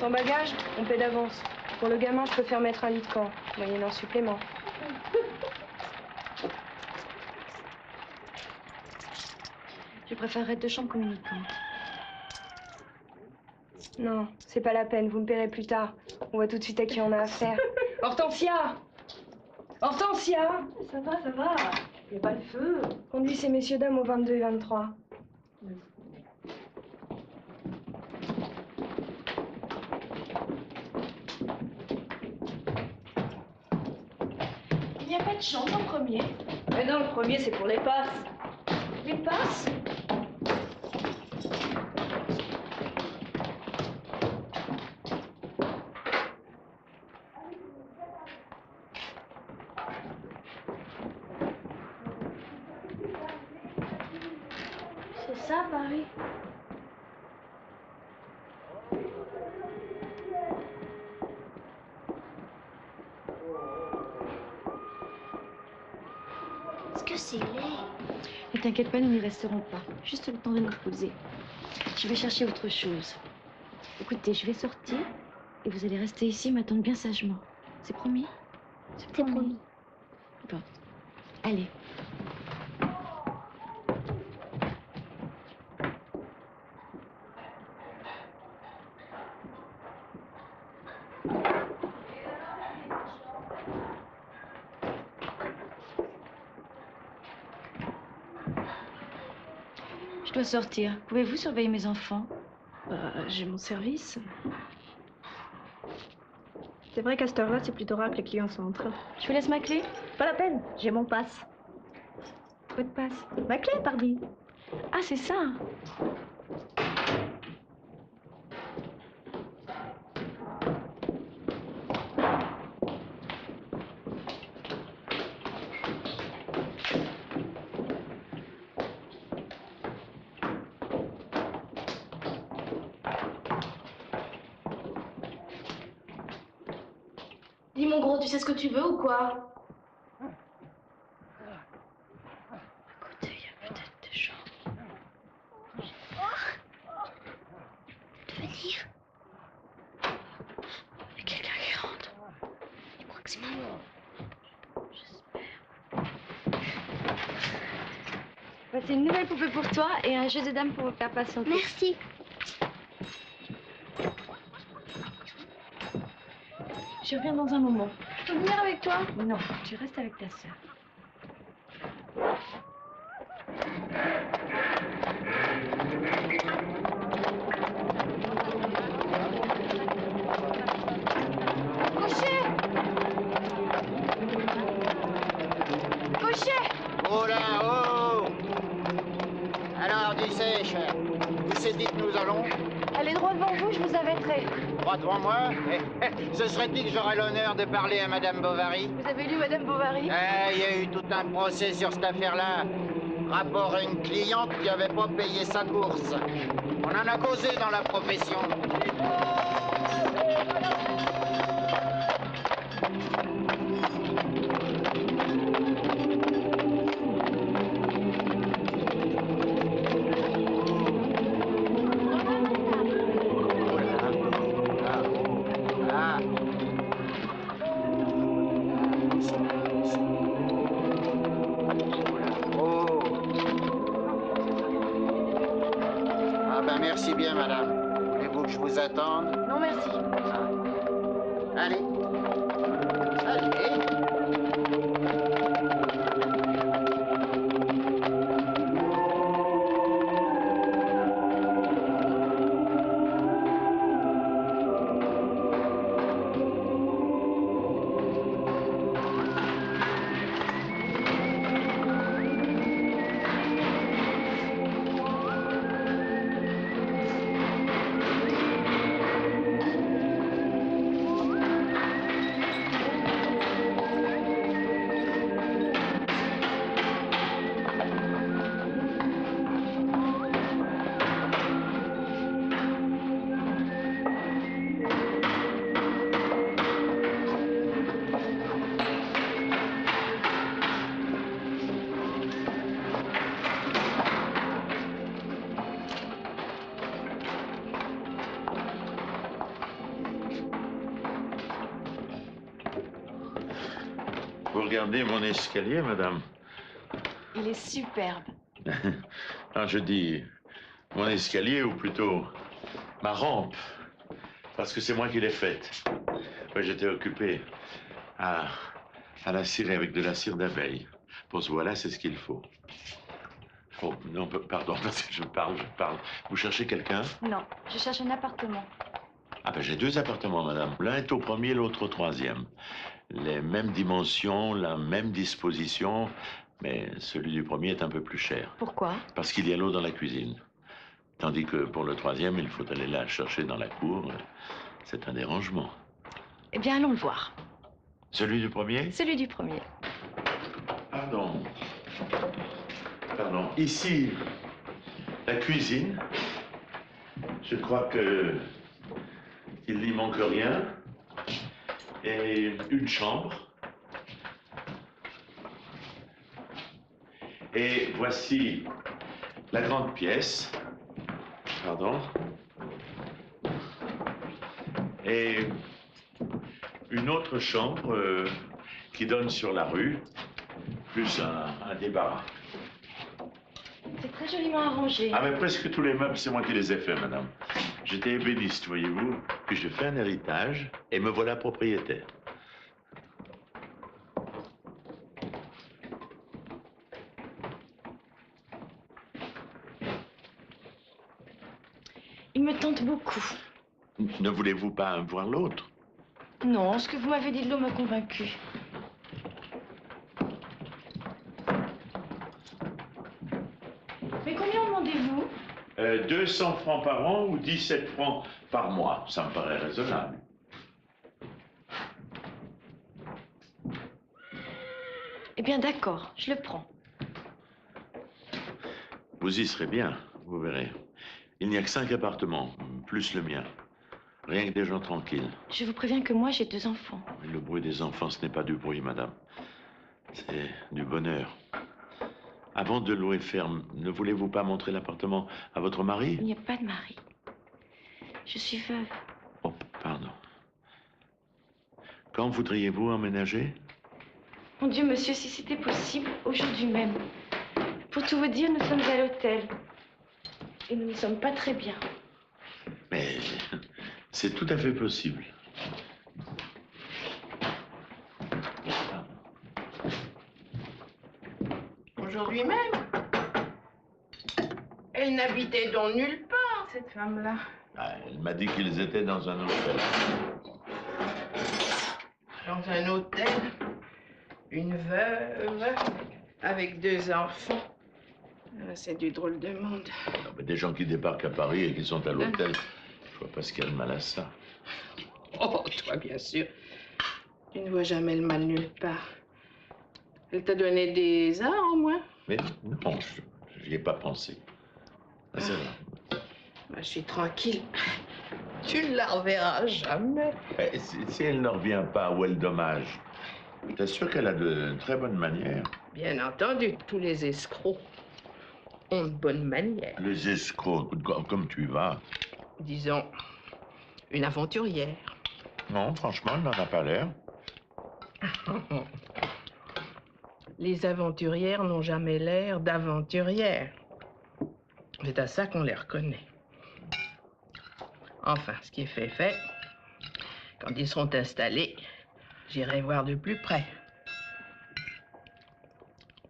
Sans bagage, on paie d'avance. Pour le gamin, je peux faire mettre un lit de camp, moyennant supplément. Je préférerais 2 chambres communicantes. Non, c'est pas la peine, vous me paierez plus tard. On voit tout de suite à qui on a affaire. Hortensia! Hortensia! Ça va, ça va. Il n'y a pas le feu. Conduis ces messieurs dames au 22 et 23. Il n'y a pas de chambre au premier. Mais non, le premier, c'est pour les passes. Les passes? C'est ça, Paris? Est-ce que c'est laid? Ne t'inquiète pas, nous n'y resterons pas. Juste le temps de nous poser. Je vais chercher autre chose. Écoutez, je vais sortir et vous allez rester ici et m'attendre bien sagement. C'est promis? C'est promis. Bon. Allez. Je dois sortir. Pouvez-vous surveiller mes enfants? J'ai mon service. C'est vrai qu'à cette heure-là, c'est plutôt rare que les clients sont en train. Je vous laisse ma clé? Pas la peine, j'ai mon passe. Votre passe? Ma clé, pardi. Ah, c'est ça. Dis mon gros, tu sais ce que tu veux ou quoi? Écoutez, il y a peut-être des gens. Tu veux dire? Il y a quelqu'un qui rentre. Je crois que c'est maman. C'est une nouvelle poupée pour toi et un jeu de dames pour vous faire patienter. Merci. Je reviens dans un moment. Je peux venir avec toi? Non, tu restes avec ta sœur. Cocher! Cocher! Oh là, oh! Alors, du sèche, où c'est dit que nous allons? Allez droit devant vous, je vous arrêterai. Droit devant moi? Ce serait dit que j'aurais l'honneur de parler à Madame Bovary? Vous avez lu Madame Bovary? Il y a eu tout un procès sur cette affaire-là. Rapport à une cliente qui avait pas payé sa course. On en a causé dans la profession. Merci bien, madame. Voulez-vous que je vous attende? Non, merci. Allez. Allez. Vous regardez mon escalier, madame? Il est superbe. Non, je dis mon escalier, ou plutôt ma rampe, parce que c'est moi qui l'ai faite. Ouais, j'étais occupé à la cirer avec de la cire d'abeille. Pour ce voilà, c'est ce qu'il faut. Oh, non, pardon, parce que je parle. Vous cherchez quelqu'un? Non, je cherche un appartement. Ah ben, j'ai 2 appartements, madame. L'un est au premier, l'autre au 3e. Les mêmes dimensions, la même disposition, mais celui du premier est un peu plus cher. Pourquoi? Parce qu'il y a l'eau dans la cuisine. Tandis que pour le 3e, il faut aller la chercher dans la cour. C'est un dérangement. Eh bien, allons le voir. Celui du premier? Celui du premier. Pardon. Pardon. Ici, la cuisine. Je crois qu'il n'y manque rien. Et une chambre. Et voici la grande pièce. Pardon. Et une autre chambre qui donne sur la rue, plus un débarras. C'est très joliment arrangé. Ah, mais presque tous les meubles, c'est moi qui les ai faits, madame. J'étais ébéniste, voyez-vous, puis j'ai fait un héritage, et me voilà propriétaire. Il me tente beaucoup. Ne voulez-vous pas voir l'autre? Non, ce que vous m'avez dit de l'eau m'a convaincu. Mais combien demandez-vous? 200 francs par an ou 17 francs par mois. Ça me paraît raisonnable. Eh bien, d'accord, je le prends. Vous y serez bien, vous verrez. Il n'y a que 5 appartements, plus le mien. Rien que des gens tranquilles. Je vous préviens que moi, j'ai 2 enfants. Et le bruit des enfants, ce n'est pas du bruit, madame. C'est du bonheur. Avant de louer ferme, ne voulez-vous pas montrer l'appartement à votre mari? Il n'y a pas de mari. Je suis veuve. Oh, pardon. Quand voudriez-vous emménager? Mon Dieu, monsieur, si c'était possible, aujourd'hui même. Pour tout vous dire, nous sommes à l'hôtel. Et nous ne sommes pas très bien. Mais c'est tout à fait possible. Aujourd'hui même. Elle n'habitait donc nulle part, cette femme-là. Ah, elle m'a dit qu'ils étaient dans un hôtel. Dans un hôtel, une veuve, avec 2 enfants. Ah, c'est du drôle de monde. Non, mais des gens qui débarquent à Paris et qui sont à l'hôtel, je vois pas ce qu'il y a de mal à ça. Oh, toi, bien sûr. Tu ne vois jamais le mal nulle part. Elle t'a donné des arts, au moins? Mais non, je n'y ai pas pensé. Ah, c'est vrai. Bah, je suis tranquille. Tu ne la reverras jamais. Eh, si elle ne revient pas, où est le dommage? Je t'assure qu'elle a de très bonnes manières. Bien entendu, tous les escrocs ont de bonnes manières. Les escrocs, comme tu vas. Disons, une aventurière. Non, franchement, elle n'en a pas l'air. Les aventurières n'ont jamais l'air d'aventurières. C'est à ça qu'on les reconnaît. Enfin, ce qui est fait, fait. Quand ils seront installés, j'irai voir de plus près.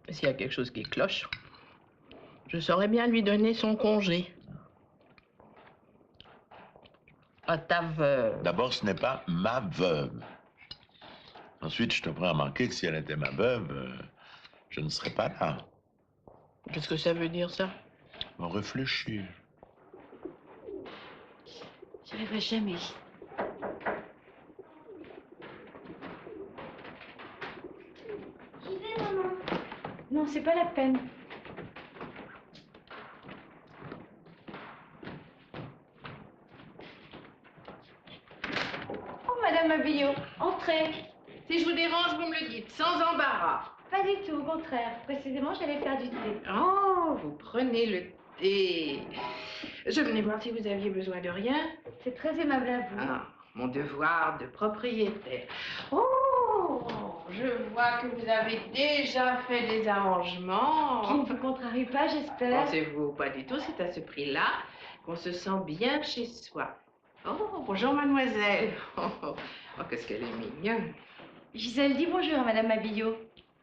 S'il y a quelque chose qui cloche, je saurais bien lui donner son congé. À ta veuve. D'abord, ce n'est pas ma veuve. Ensuite, je te ferai remarquer que si elle était ma veuve, je ne serais pas là. Qu'est-ce que ça veut dire, ça? Réfléchir. J'y arriverai jamais. J'y vais, maman. Non, c'est pas la peine. Oh, Madame Mabillot, entrez. Si je vous dérange, vous me le dites, sans embarras. Pas du tout, au contraire. Précisément, j'allais faire du thé. Oh, vous prenez le thé. Je venais voir si vous aviez besoin de rien. C'est très aimable à vous. Ah, mon devoir de propriétaire. Oh, je vois que vous avez déjà fait des arrangements. Qui ne vous contrarie pas, j'espère. Pensez-vous pas du tout, c'est à ce prix-là qu'on se sent bien chez soi. Oh, bonjour mademoiselle. Oh, qu'est-ce qu'elle est mignonne. Gisèle, dis bonjour à Madame Mabillot.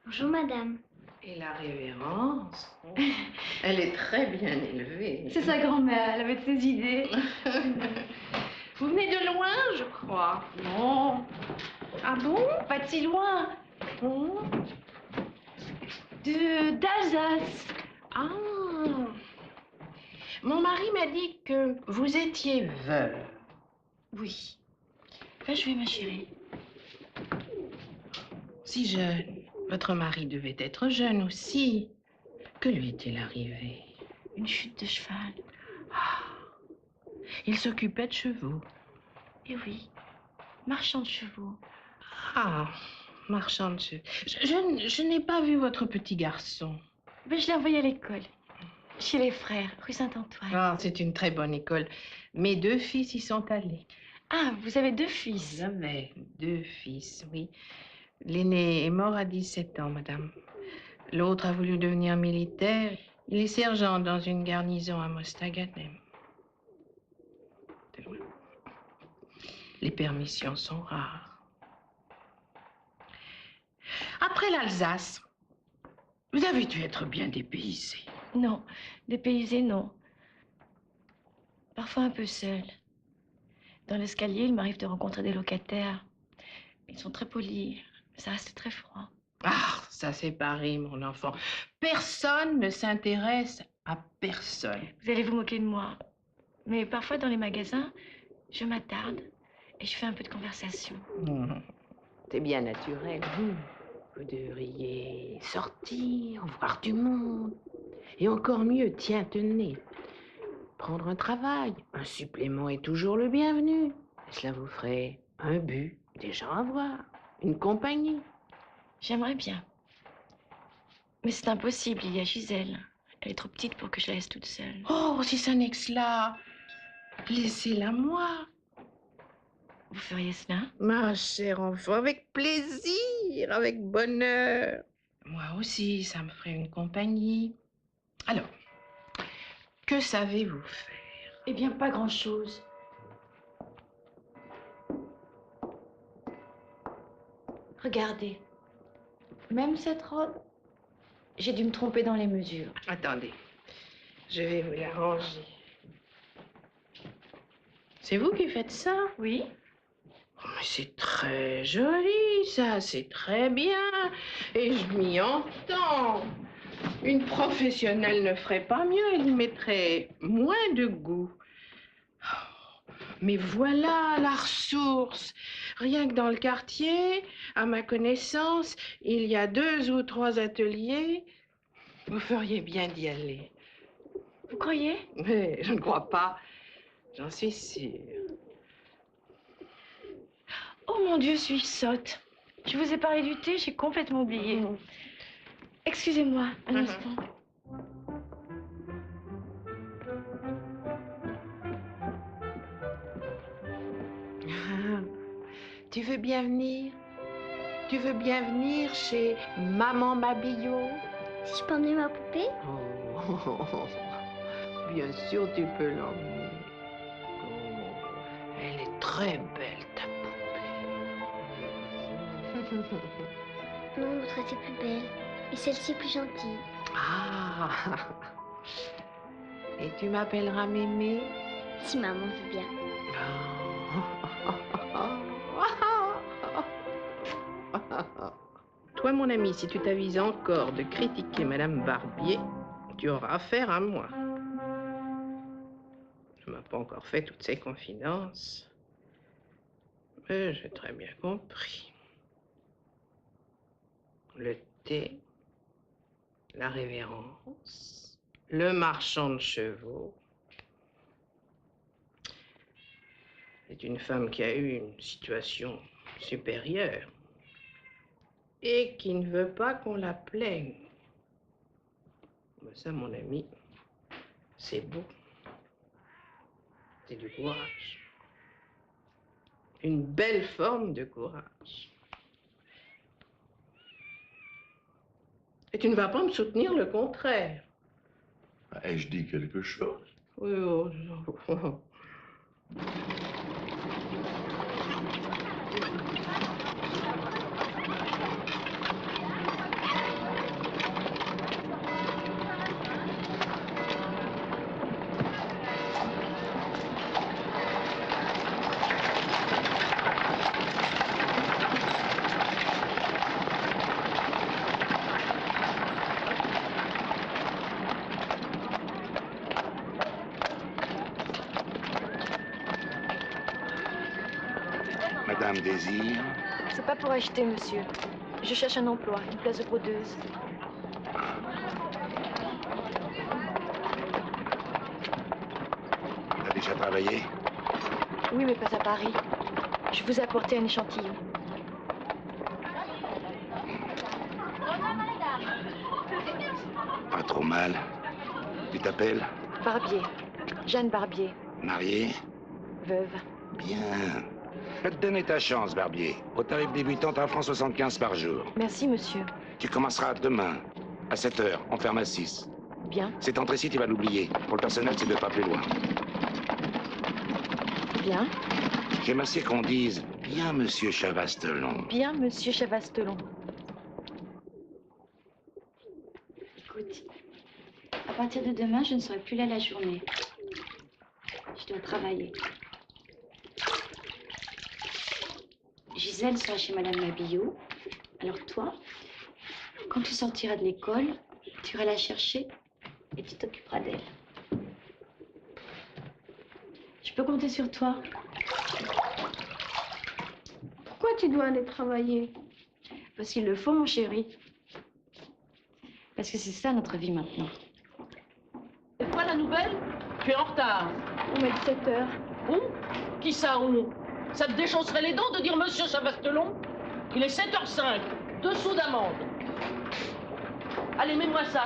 Bonjour, madame. Et la révérence. Elle est très bien élevée. C'est sa grand-mère, elle avait de ses idées. Vous venez de loin, je crois. Non. Ah bon? Pas de si loin. D'Alsace. Ah. Mon mari m'a dit que vous étiez veuve. Oui. Va jouer, ma chérie. Si jeune. Votre mari devait être jeune aussi. Que lui est-il arrivé? Une chute de cheval. Il s'occupait de chevaux. Eh oui. Marchand de chevaux. Ah, marchand de chevaux. Je n'ai pas vu votre petit garçon. Ben, je l'ai envoyé à l'école. Chez les frères, rue Saint-Antoine. Ah, c'est une très bonne école. Mes 2 fils y sont allés. Ah, vous avez 2 fils? J'avais 2 fils, oui. L'aîné est mort à 17 ans, madame. L'autre a voulu devenir militaire. Il est sergent dans une garnison à Mostaganem. Les permissions sont rares. Après l'Alsace, vous avez dû être bien dépaysé. Non, dépaysé, non. Parfois un peu seul. Dans l'escalier, il m'arrive de rencontrer des locataires. Ils sont très polis, mais ça reste très froid. Ah, ça c'est pareil, mon enfant. Personne ne s'intéresse à personne. Vous allez vous moquer de moi. Mais parfois, dans les magasins, je m'attarde et je fais un peu de conversation. C'est bien naturel. Vous devriez sortir, voir du monde. Et encore mieux, tiens, tenez, prendre un travail. Un supplément est toujours le bienvenu. Et cela vous ferait un but, des gens à voir, une compagnie. J'aimerais bien. Mais c'est impossible, il y a Gisèle. Elle est trop petite pour que je la laisse toute seule. Oh, si ça n'est que cela, laissez-la moi. Vous feriez cela? Ma chère enfant, avec plaisir, avec bonheur. Moi aussi, ça me ferait une compagnie. Alors, que savez-vous faire? Eh bien, pas grand-chose. Regardez. Même cette robe, j'ai dû me tromper dans les mesures. Attendez, je vais vous la ranger. C'est vous qui faites ça? Oui. Oh, mais c'est très joli, ça, c'est très bien. Et je m'y entends. Une professionnelle ne ferait pas mieux, elle y mettrait moins de goût. Oh, mais voilà la ressource. Rien que dans le quartier, à ma connaissance, il y a 2 ou 3 ateliers. Vous feriez bien d'y aller. Vous croyez? Mais je ne crois pas. J'en suis sûre. Oh mon Dieu, suis-je sotte. Je vous ai parlé du thé, j'ai complètement oublié. Excusez-moi, un instant. Tu veux bien venir? Tu veux bien venir chez Maman Mabillot? Si je peux emmener ma poupée? Oh, bien sûr, tu peux l'emmener. Oh, elle est très belle, ta poupée. Non, l'autre était plus belle. Et celle-ci plus gentille. Ah! Et tu m'appelleras Mémé? Si maman veut bien. Toi, mon ami, si tu t'avises encore de critiquer Madame Barbier, tu auras affaire à moi. Je ne m'ai pas encore fait toutes ces confidences. Mais j'ai très bien compris. Le thé, la révérence, le marchand de chevaux. C'est une femme qui a eu une situation supérieure et qui ne veut pas qu'on la plaigne. Mais ça, mon ami, c'est beau. C'est du courage. Une belle forme de courage. Et tu ne vas pas me soutenir le contraire. Ai-je dit quelque chose? Oui, oh, oh. Madame désire. C'est pas pour acheter, monsieur. Je cherche un emploi, une place de brodeuse. T'as déjà travaillé? Oui, mais pas à Paris. Je vous ai apporté un échantillon. Pas trop mal. Tu t'appelles? Barbier. Jeanne Barbier. Mariée? Veuve. Bien. Je vais te donner ta chance, Barbier. Au tarif débutant, 1,75 par jour. Merci, monsieur. Tu commenceras demain, à 7 h. On ferme à 6. Bien. Cette entrée-ci, tu vas l'oublier. Pour le personnel, c'est de pas plus loin. Bien. J'aime assez qu'on dise « Bien, monsieur Chavastelon ». Bien, monsieur Chavastelon. Écoute, à partir de demain, je ne serai plus là la journée. Je dois travailler. Gisèle sera chez Madame Mabillot. Alors toi, quand tu sortiras de l'école, tu iras la chercher et tu t'occuperas d'elle. Je peux compter sur toi? Pourquoi tu dois aller travailler? Parce qu'il le faut, mon chéri. Parce que c'est ça notre vie maintenant. C'est quoi la nouvelle? Tu es en retard. On met 17 h. Où? Qui ça, où? Ça te déchausserait les dents de dire monsieur Chavastelon? Il est 7h05, 2 sous d'amende. Allez, mets-moi ça.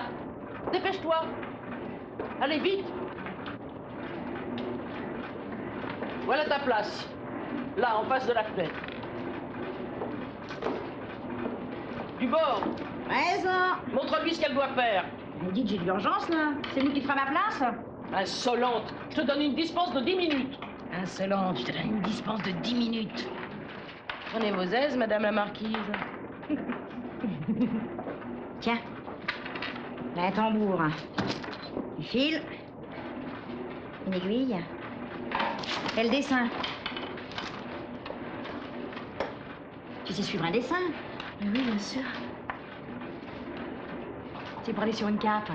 Dépêche-toi. Allez, vite. Voilà ta place. Là, en face de la fenêtre. Du bord. Présent. Montre-lui ce qu'elle doit faire. Elle dit que j'ai de l'urgence, là. C'est lui qui te fera ma place? Insolente. Je te donne une dispense de 10 minutes. Insolente, je te donne une dispense de 10 minutes. Prenez vos aises, madame la marquise. Tiens. Là, un tambour. Un fil. Une aiguille. Et le dessin. Tu sais suivre un dessin? Oui, bien sûr. C'est pour aller sur une cape.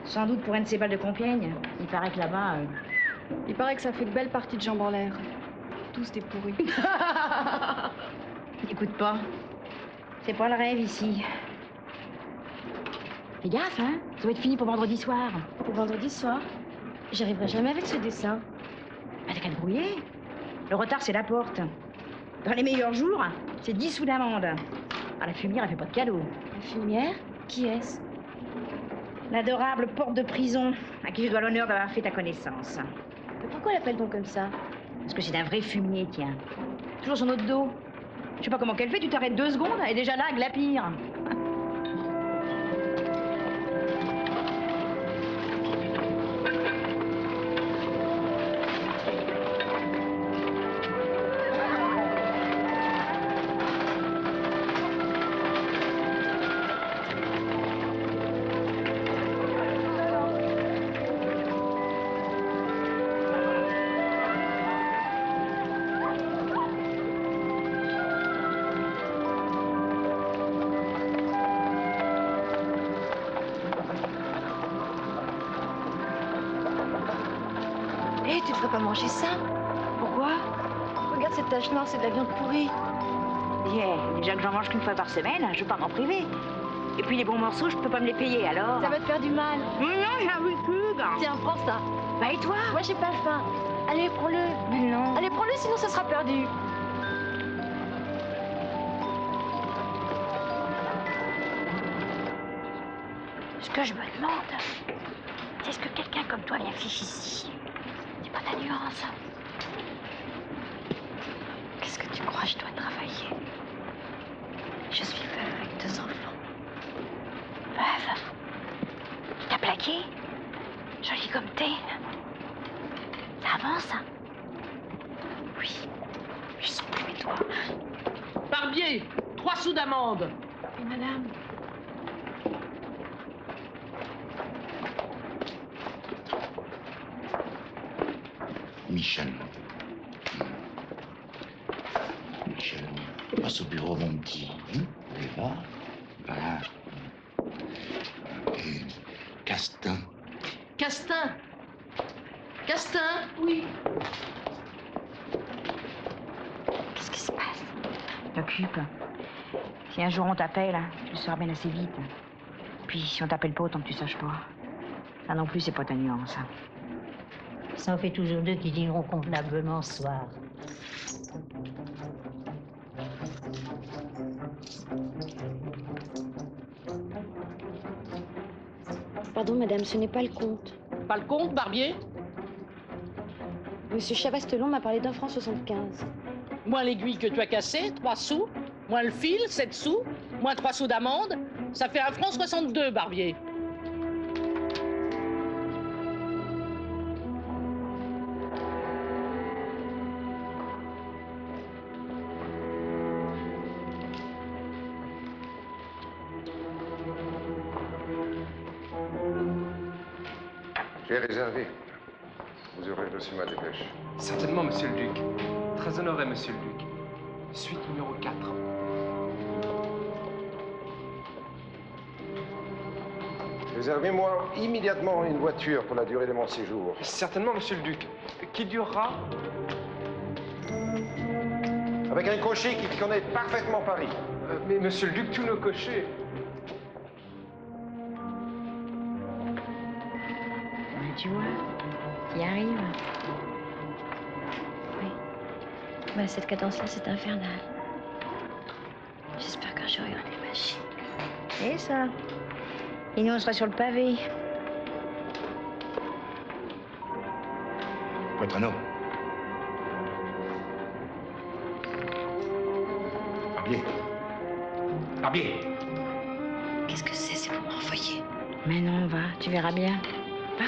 Sans doute pour un de ces balles de Compiègne. Il paraît que là-bas... Il paraît que ça fait une belle partie de jambes en l'air. Tous des pourris. Écoute pas. C'est pas le rêve ici. Fais gaffe, hein. Ça va être fini pour vendredi soir. Pour vendredi soir? J'arriverai jamais avec ce dessin. Bah, t'as qu'à te brouiller. Le retard, c'est la porte. Dans les meilleurs jours, c'est 10 sous d'amende. Ah, la fumière, elle fait pas de cadeau. La fumière? Qui est-ce? L'adorable porte de prison, à qui je dois l'honneur d'avoir fait ta connaissance. Mais pourquoi l'appelle-t-on comme ça? Parce que c'est un vrai fumier, tiens. Toujours sur notre dos. Je sais pas comment qu'elle fait, tu t'arrêtes 2 secondes, elle est déjà là, avec la pire. Hé, tu devrais pas manger ça. Pourquoi? Regarde cette tache noire, c'est de la viande pourrie. Yeah, déjà que j'en mange qu'une fois par semaine, je peux pas m'en priver. Et puis les bons morceaux, je peux pas me les payer, alors... Ça va te faire du mal. Non, j'ai un vécu. Tiens, prends ça. Bah et toi? Moi, j'ai pas faim. Allez, prends-le. Mais non. Allez, prends-le, sinon ça sera perdu. Ce que je me demande, c'est ce que quelqu'un comme toi vient fiche ici. C'est pas ta nuance. Qu'est-ce que tu crois? Je dois travailler. Je suis veuve avec 2 enfants. maquillée. Jolie comme t'es. Ça avance, hein? Oui. Je sens plus mes doigts. Barbier, 3 sous d'amende. Oui, madame. Michel. Michel, passe au bureau, mon petit. Et là, voilà. Et Castin. Castin. Castin, oui. Qu'est-ce qui se passe? T'occupe. Si un jour on t'appelle, tu le sauras bien assez vite. Puis si on t'appelle pas, autant que tu saches pas. Ça non plus, c'est pas ta nuance. Ça en fait toujours 2 qui dîneront convenablement ce soir. Pardon, madame, ce n'est pas le compte. Pas le compte, Barbier? Monsieur Chavastelon m'a parlé d'1 franc 75. Moins l'aiguille que tu as cassée, 3 sous. Moins le fil, 7 sous. Moins 3 sous d'amende. Ça fait 1 franc 62, Barbier. J'ai réservé. Vous aurez reçu ma dépêche. Certainement, monsieur le duc. Très honoré, monsieur le duc. Suite numéro 4. Réservez-moi immédiatement une voiture pour la durée de mon séjour. Certainement, monsieur le duc. Qui durera? Avec un cocher qui connaît parfaitement Paris. Mais monsieur le duc, tous nos cochers. Mais tu vois, qui arrive. Oui. Mais cette cadence-là, c'est infernal. J'espère qu'un jour, il y aura des machines. Et ça? Et nous, on sera sur le pavé. Votre homme. Barbier. Barbier. Qu'est-ce que c'est pour me renvoyer? Mais non, va, tu verras bien. Va.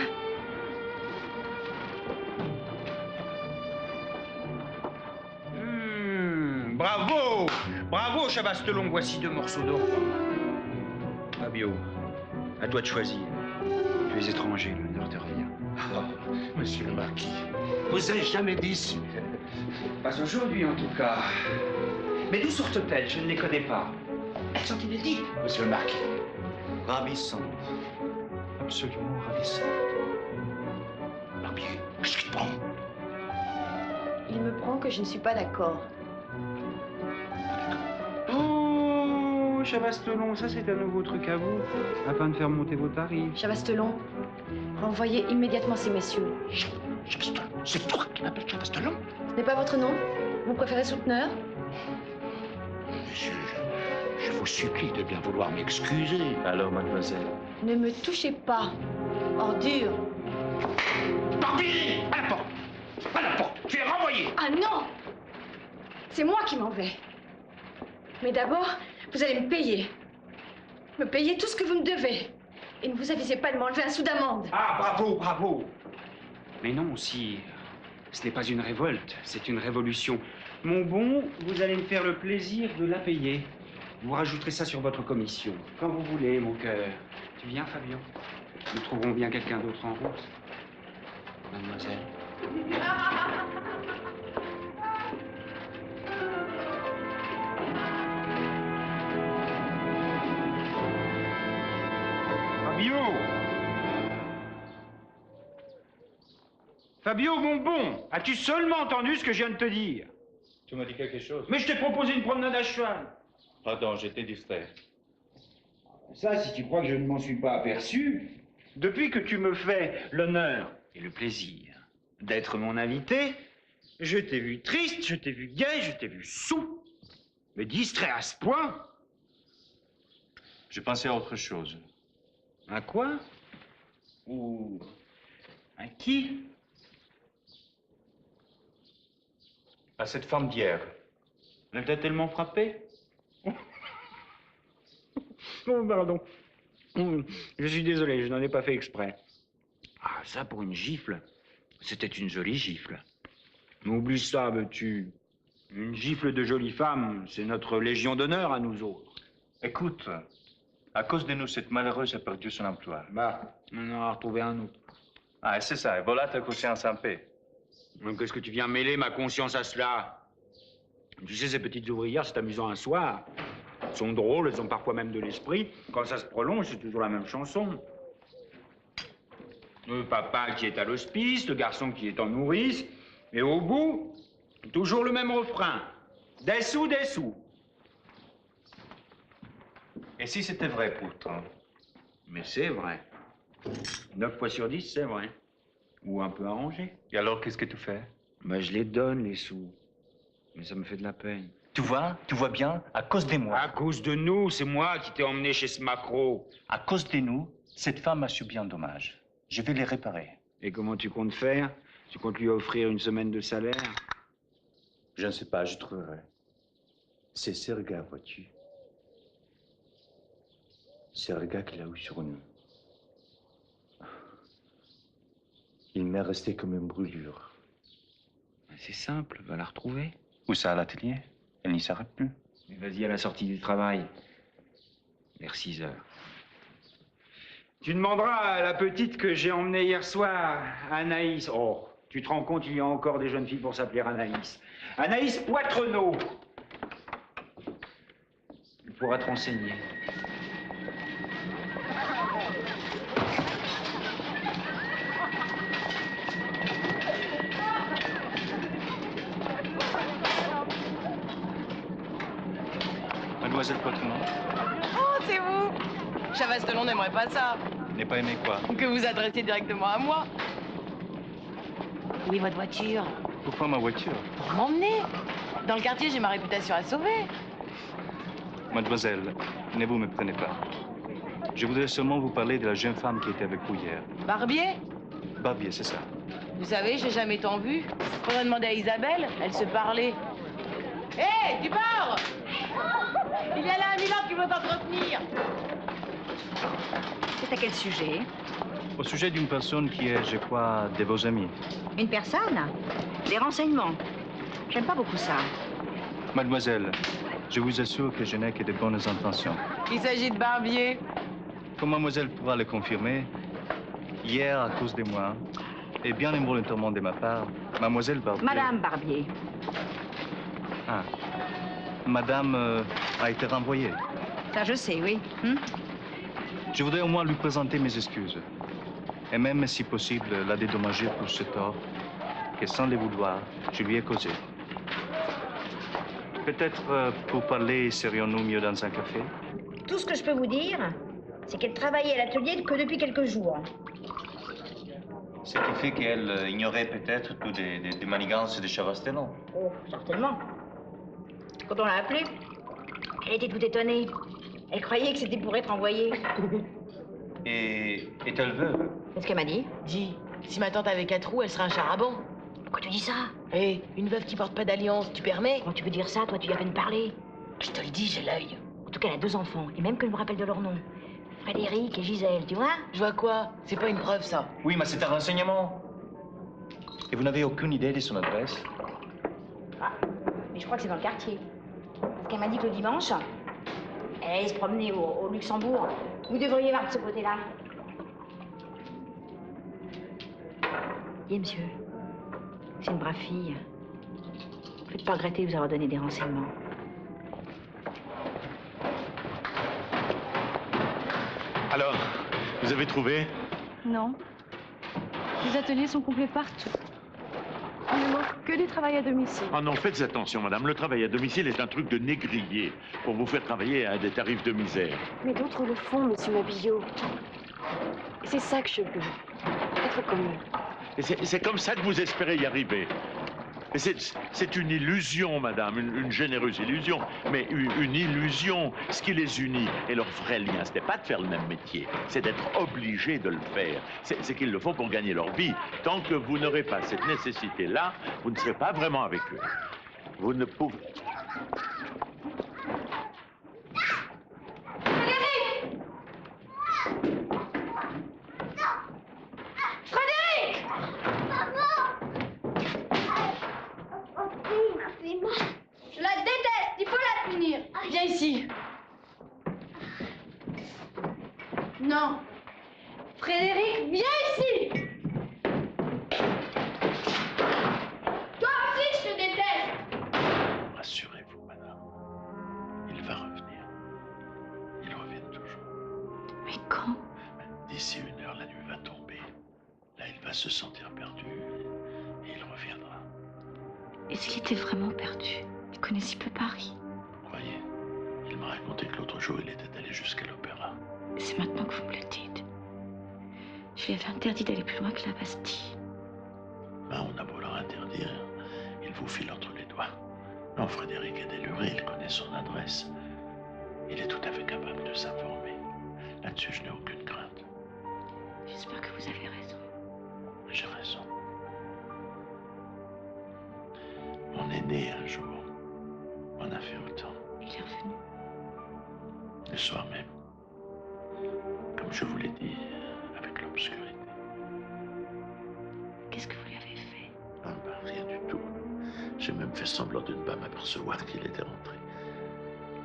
Bravo! Bravo, Chavastelon, voici 2 morceaux d'or. Fabio, à toi de choisir. Tu es étranger, l'honneur te revient. Oh, monsieur le marquis, vous ai jamais déçu. Pas aujourd'hui, en tout cas. Mais d'où sortent-elles? Je ne les connais pas. Elles sont inédites. Monsieur le marquis, ravissante. Absolument ravissante. Barbier, qu'est-ce qui te prend? Il me prend que je ne suis pas d'accord. Oh, Chavastelon, ça c'est un nouveau truc à vous, afin de faire monter vos tarifs. Chavastelon, renvoyez immédiatement ces messieurs. Chavastelon, c'est toi qui m'appelles Chavastelon? Ce n'est pas votre nom? Vous préférez souteneur? Monsieur, je vous supplie de bien vouloir m'excuser. Alors, mademoiselle? Ne me touchez pas, ordure. Barbier! À la porte! À la porte! Tu es renvoyé! Ah non! C'est moi qui m'en vais. Mais d'abord, vous allez me payer. Me payer tout ce que vous me devez. Et ne vous avisez pas de m'enlever un sou d'amende. Ah, bravo, bravo! Mais non, si... Ce n'est pas une révolte, c'est une révolution. Mon bon, vous allez me faire le plaisir de la payer. Vous rajouterez ça sur votre commission. Quand vous voulez, mon cœur. Tu viens, Fabien? Nous trouverons bien quelqu'un d'autre en route. Mademoiselle. Fabio! Fabio, mon bon, as-tu seulement entendu ce que je viens de te dire? Tu m'as dit quelque chose? Mais je t'ai proposé une promenade à cheval. Pardon, j'étais distrait. Ça, si tu crois que je ne m'en suis pas aperçu, depuis que tu me fais l'honneur et le plaisir d'être mon invité, je t'ai vu triste, je t'ai vu gai, je t'ai vu saoul. Mais distrait à ce point? Je pensais à autre chose. À quoi? Ou à qui? À cette femme d'hier. Elle t'a tellement frappé? Oh, pardon. Je suis désolé, je n'en ai pas fait exprès. Ah, ça pour une gifle. C'était une jolie gifle. Mais oublie ça, veux-tu. Une gifle de jolie femme, c'est notre légion d'honneur à nous autres. Écoute, à cause de nous, cette malheureuse a perdu son emploi. Bah, on en a retrouvé un autre. Ah, c'est ça, et voilà ta conscience en paix. Qu'est-ce que tu viens mêler ma conscience à cela? Tu sais, ces petites ouvrières, c'est amusant un soir. Elles sont drôles, elles ont parfois même de l'esprit. Quand ça se prolonge, c'est toujours la même chanson. Le papa qui est à l'hospice, le garçon qui est en nourrice, et au bout, toujours le même refrain. Des sous, des sous. Et si c'était vrai pour toi? Mais c'est vrai. 9 fois sur 10, c'est vrai. Ou un peu arrangé. Et alors, qu'est-ce que tu fais? Ben, je les donne, les sous. Mais ça me fait de la peine. Tu vois bien, à cause de moi. À cause de nous, c'est moi qui t'ai emmené chez ce macro. À cause de nous, cette femme a subi un dommage. Je vais les réparer. Et comment tu comptes faire? Tu comptes lui offrir une semaine de salaire? Je ne sais pas, je trouverai. C'est ce regard, vois-tu? C'est le regard qu'il a eu sur nous. Il m'est resté comme une brûlure. C'est simple, va la retrouver. Où ça, à l'atelier? Elle n'y s'arrête plus. Mais vas-y à la sortie du travail. Vers 6 heures. Tu demanderas à la petite que j'ai emmenée hier soir, Anaïs. Oh, tu te rends compte, il y a encore des jeunes filles pour s'appeler Anaïs. Anaïs Poitrenaud. Elle pourra te renseigner. Mademoiselle Poitrenaud. Oh, c'est vous! Chavastelon n'aimerait pas ça. N'est pas aimé quoi? Que vous adressiez directement à moi. Oui, votre voiture. Pourquoi ma voiture? Pour m'emmener. Dans le quartier, j'ai ma réputation à sauver. Mademoiselle, ne vous méprenez pas. Je voudrais seulement vous parler de la jeune femme qui était avec vous hier. Barbier? Barbier, c'est ça. Vous savez, j'ai jamais tant vu. Faudrait demander à Isabelle, elle se parlait. Hé, hey, tu pars! Il y a là un Milan qui veut t'entretenir. C'est à quel sujet? Au sujet d'une personne qui est, je crois, de vos amis. Une personne? Des renseignements. J'aime pas beaucoup ça. Mademoiselle, je vous assure que je n'ai que de bonnes intentions. Il s'agit de Barbier. Comme mademoiselle pourra le confirmer, hier, à cause de moi, et bien involontairement de ma part, mademoiselle Barbier... Madame Barbier. Ah. Madame a été renvoyée. Ça, je sais, oui. Je voudrais au moins lui présenter mes excuses. Et même, si possible, la dédommager pour ce tort que, sans le vouloir, je lui ai causé. Peut-être, pour parler, serions-nous mieux dans un café? Tout ce que je peux vous dire, c'est qu'elle travaillait à l'atelier que depuis quelques jours. Ce qui fait qu'elle ignorait peut-être toutes des manigances de Chavastelon. Oh, certainement. Quand on l'a appelée, elle était toute étonnée. Elle croyait que c'était pour être envoyée. Et est-elle veuve? C'est ce qu'elle m'a dit. Dis, si ma tante avait 4 roues, elle serait un charaban. Pourquoi tu dis ça? Hé, une veuve qui porte pas d'alliance, tu permets? Quand tu peux dire ça, toi, tu y as à peine parlé. Je te le dis, j'ai l'œil. En tout cas, elle a 2 enfants, et même que je me rappelle de leur nom. Frédéric et Gisèle, tu vois? Je vois quoi? C'est pas une preuve, ça. Oui, mais c'est un renseignement. Et vous n'avez aucune idée de son adresse? Ah, mais je crois que c'est dans le quartier. Parce qu'elle m'a dit que le dimanche, elle allait se promener au Luxembourg. Vous devriez voir de ce côté-là. Bien, monsieur. C'est une brave fille. Faites pas regretter de vous avoir donné des renseignements. Alors, vous avez trouvé? Non. Les ateliers sont complets partout. Il ne manque que du travail à domicile. Ah non, faites attention, madame. Le travail à domicile est un truc de négrier pour vous faire travailler à des tarifs de misère. Mais d'autres le font, monsieur Mabillot. Et c'est ça que je veux. Être comme eux. Et c'est comme ça que vous espérez y arriver. Et c'est une illusion, madame, une généreuse illusion, mais une illusion. Ce qui les unit et leur vrai lien, ce n'est pas de faire le même métier, c'est d'être obligés de le faire. C'est qu'ils le font pour gagner leur vie. Tant que vous n'aurez pas cette nécessité-là, vous ne serez pas vraiment avec eux. Vous ne pouvez... ici. Non. Frédéric, viens ici. Toi aussi, je te déteste. Rassurez-vous, madame. Il va revenir. Il revient toujours. Mais quand? D'ici 1 heure, la nuit va tomber. Là, il va se sentir perdu et il reviendra. Et s'il était vraiment perdu? Il connaît si peu Paris. Voyez, il m'a raconté que l'autre jour, il était allé jusqu'à l'opéra. C'est maintenant que vous me le dites. Je lui avais interdit d'aller plus loin que la Bastille. Ben, on a beau leur interdire, il vous file entre les doigts. Non, Frédéric est déluré, il connaît son adresse. Il est tout à fait capable de s'informer. Là-dessus, je n'ai aucune crainte. J'espère que vous avez raison. J'ai raison. Mon aîné, un jour, m'en a fait autant. Il est revenu. Le soir même. Comme je vous l'ai dit, avec l'obscurité. Qu'est-ce que vous lui avez fait? Ah ben, rien du tout. J'ai même fait semblant de ne pas m'apercevoir qu'il était rentré.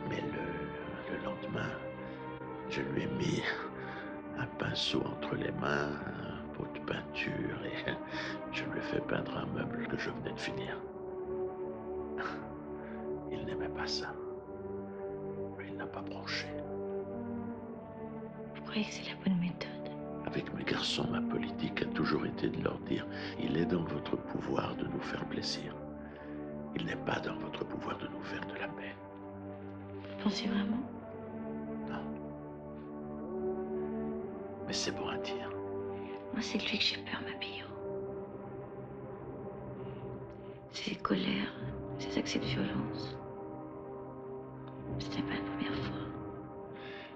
Mais le lendemain, je lui ai mis un pinceau entre les mains, un pot de peinture, et je lui ai fait peindre un meuble que je venais de finir. Il n'aimait pas ça. Il n'a pas bronché. Vous croyez que c'est la bonne méthode? Avec mes garçons, ma politique a toujours été de leur dire « Il est dans votre pouvoir de nous faire plaisir. Il n'est pas dans votre pouvoir de nous faire de la peine. » Vous pensez vraiment? Non. Mais c'est pour un tir. Moi, c'est de lui que j'ai peur, ma Billot. Ses colères, ses accès de violence. C'était pas la première fois.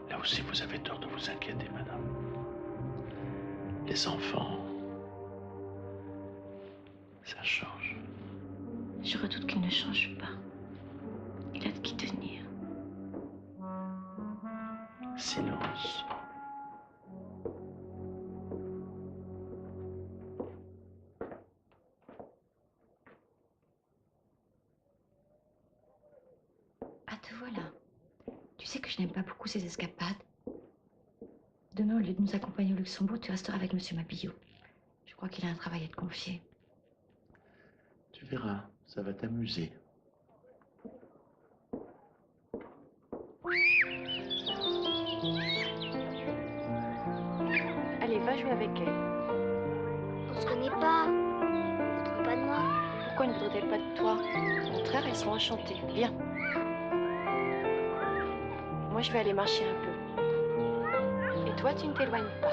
Là aussi, vous avez tort de vous inquiéter, madame. Les enfants, ça change. Je redoute qu'il ne change pas. Il a de qui tenir. Silence. Ah, te voilà. Tu sais que je n'aime pas beaucoup ces escapades. Demain, au lieu de nous accompagner au Luxembourg, tu resteras avec Monsieur Mabillot. Je crois qu'il a un travail à te confier. Tu verras, ça va t'amuser. Allez, va jouer avec elle. On se connaît pas. Vous trouvez pas de moi? Pourquoi ne voudrait-elle pas de toi? Au contraire, elles sont enchantées. Viens. Moi, je vais aller marcher un peu. Et toi, tu ne t'éloignes pas.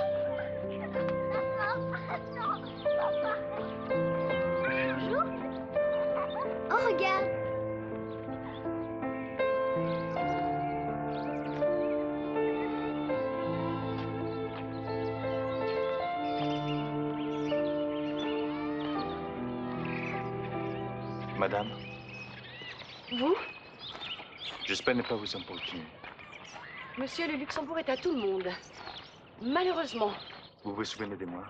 Bonjour. Oh, regarde. Madame, Vous? j'espère ne pas vous importuner. Monsieur, le Luxembourg est à tout le monde. Malheureusement, Vous vous souvenez de moi?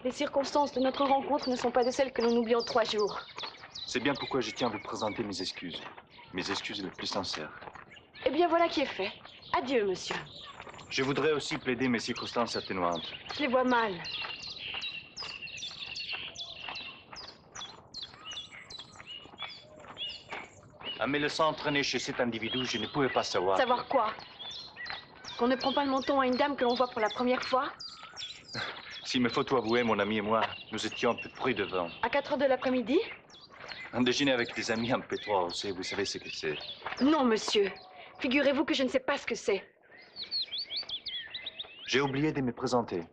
les circonstances de notre rencontre ne sont pas de celles que nous oublions 3 jours. C'est bien pourquoi je tiens à vous présenter mes excuses. Mes excuses les plus sincères. Eh bien, voilà qui est fait. Adieu, monsieur. Je voudrais aussi plaider mes circonstances atténuantes. Je les vois mal. En me laissant entraîner chez cet individu, je ne pouvais pas savoir. Savoir quoi? Qu'on ne prend pas le menton à une dame que l'on voit pour la première fois? S'il me faut tout avouer, mon ami et moi, nous étions un peu pris de vent. À 4 heures de l'après-midi? Un déjeuner avec des amis en pétrole, vous savez ce que c'est. Non, monsieur. Figurez-vous que je ne sais pas ce que c'est. J'ai oublié de me présenter.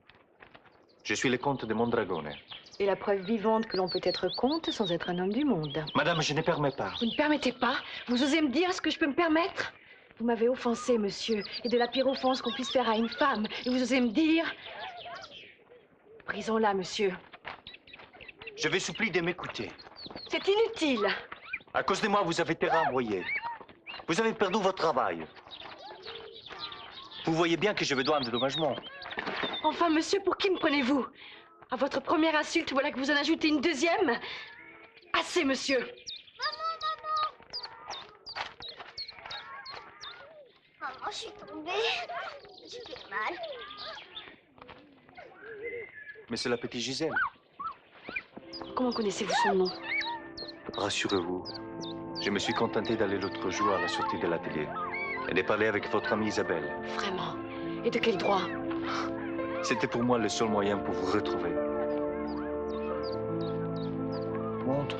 Je suis le comte de Mondragone. Et la preuve vivante que l'on peut être comte sans être un homme du monde. Madame, je ne permets pas. Vous ne permettez pas? Vous osez me dire ce que je peux me permettre? Vous m'avez offensé, monsieur, et de la pire offense qu'on puisse faire à une femme. Et vous osez me dire... Brisons-la, monsieur. Je vous supplie de m'écouter. C'est inutile. À cause de moi, vous avez été renvoyé. Vous avez perdu votre travail. Vous voyez bien que je vous dois un dédommagement. Enfin, monsieur, pour qui me prenez-vous? À votre première insulte, voilà que vous en ajoutez une deuxième. Assez, monsieur. Oh, je suis tombée. J'ai fait mal. Mais c'est la petite Gisèle. Comment connaissez-vous son nom? Rassurez-vous, je me suis contenté d'aller l'autre jour à la sortie de l'atelier et de parler avec votre amie Isabelle. Vraiment? Et de quel droit? C'était pour moi le seul moyen pour vous retrouver. Montre.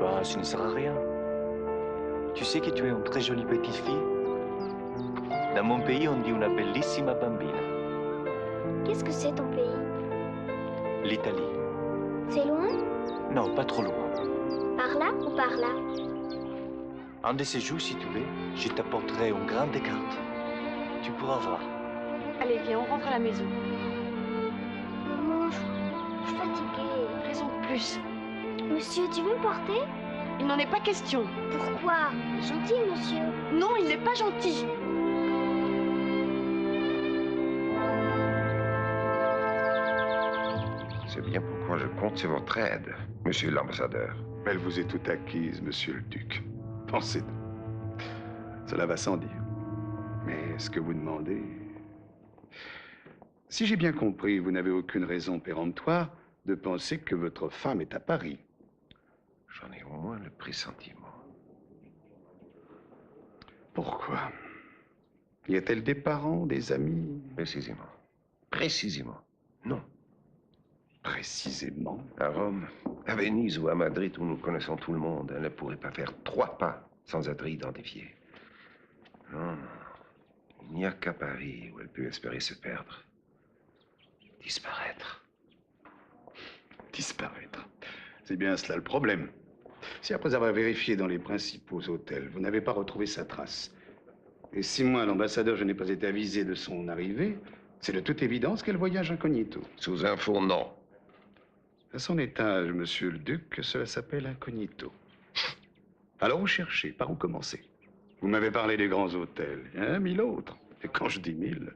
Bah, ce ne sert à rien. Tu sais que tu es une très jolie petite fille. Dans mon pays, on dit una bellissima bambina. Qu'est-ce que c'est ton pays? L'Italie. C'est loin? Non, pas trop loin. Par là ou par là? Un de ces jours, si tu veux, je t'apporterai une grande carte. Tu pourras voir. Allez, viens, on rentre à la maison. Maman, je suis fatiguée. Raison de plus. Monsieur, tu veux me porter? Il n'en est pas question. Pourquoi? Gentil, monsieur. Non, il n'est pas gentil. C'est bien pourquoi je compte sur votre aide, monsieur l'ambassadeur. Elle vous est toute acquise, monsieur le duc. Pensez. Cela va sans dire. Mais ce que vous demandez... Si j'ai bien compris, vous n'avez aucune raison péremptoire de penser que votre femme est à Paris. J'en ai au moins le pressentiment. Pourquoi? Y a-t-elle des parents, des amis? Précisément. Précisément. Non. Précisément? À Rome, à Venise ou à Madrid, où nous connaissons tout le monde, elle ne pourrait pas faire 3 pas sans être identifiée. Non. Il n'y a qu'à Paris où elle peut espérer se perdre. Disparaître. Disparaître. C'est bien cela le problème. Si après avoir vérifié dans les principaux hôtels, vous n'avez pas retrouvé sa trace, et si moi, l'ambassadeur, je n'ai pas été avisé de son arrivée, c'est de toute évidence qu'elle voyage incognito. Sous un faux nom. À son étage, monsieur le duc, cela s'appelle incognito. Alors où chercher? Par où commencer? Vous m'avez parlé des grands hôtels. Il y en a 1000 autres. Et quand je dis 1000,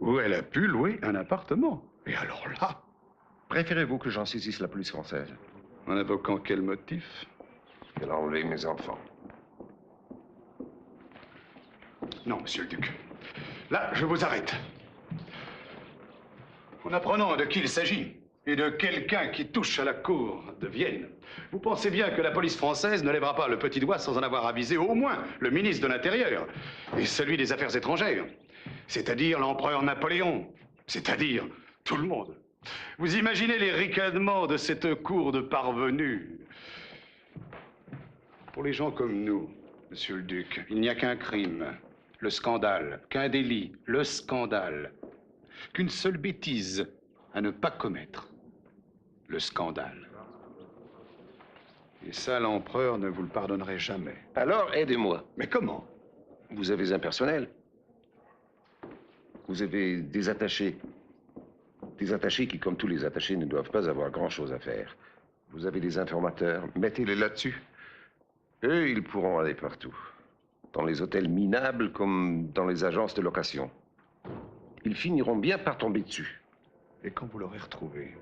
où elle a pu louer un appartement. Et alors là... Préférez-vous que j'en saisisse la police française? En invoquant quel motif? Elle a enlevé mes enfants. Non, monsieur le duc. Là, je vous arrête. En apprenant de qui il s'agit, et de quelqu'un qui touche à la cour de Vienne, vous pensez bien que la police française ne lèvera pas le petit doigt sans en avoir avisé au moins le ministre de l'Intérieur et celui des Affaires étrangères, c'est-à-dire l'empereur Napoléon, c'est-à-dire tout le monde. Vous imaginez les ricanements de cette cour de parvenus. Pour les gens comme nous, monsieur le duc, il n'y a qu'un crime, le scandale, qu'un délit, le scandale, qu'une seule bêtise à ne pas commettre, le scandale. Et ça, l'empereur ne vous le pardonnerait jamais. Alors, aidez-moi. Mais comment? Vous avez un personnel. Vous avez des attachés. Des attachés qui, comme tous les attachés, ne doivent pas avoir grand-chose à faire. Vous avez des informateurs. Mettez-les là-dessus. Eux, ils pourront aller partout. Dans les hôtels minables comme dans les agences de location. Ils finiront bien par tomber dessus. Et quand vous l'aurez retrouvé,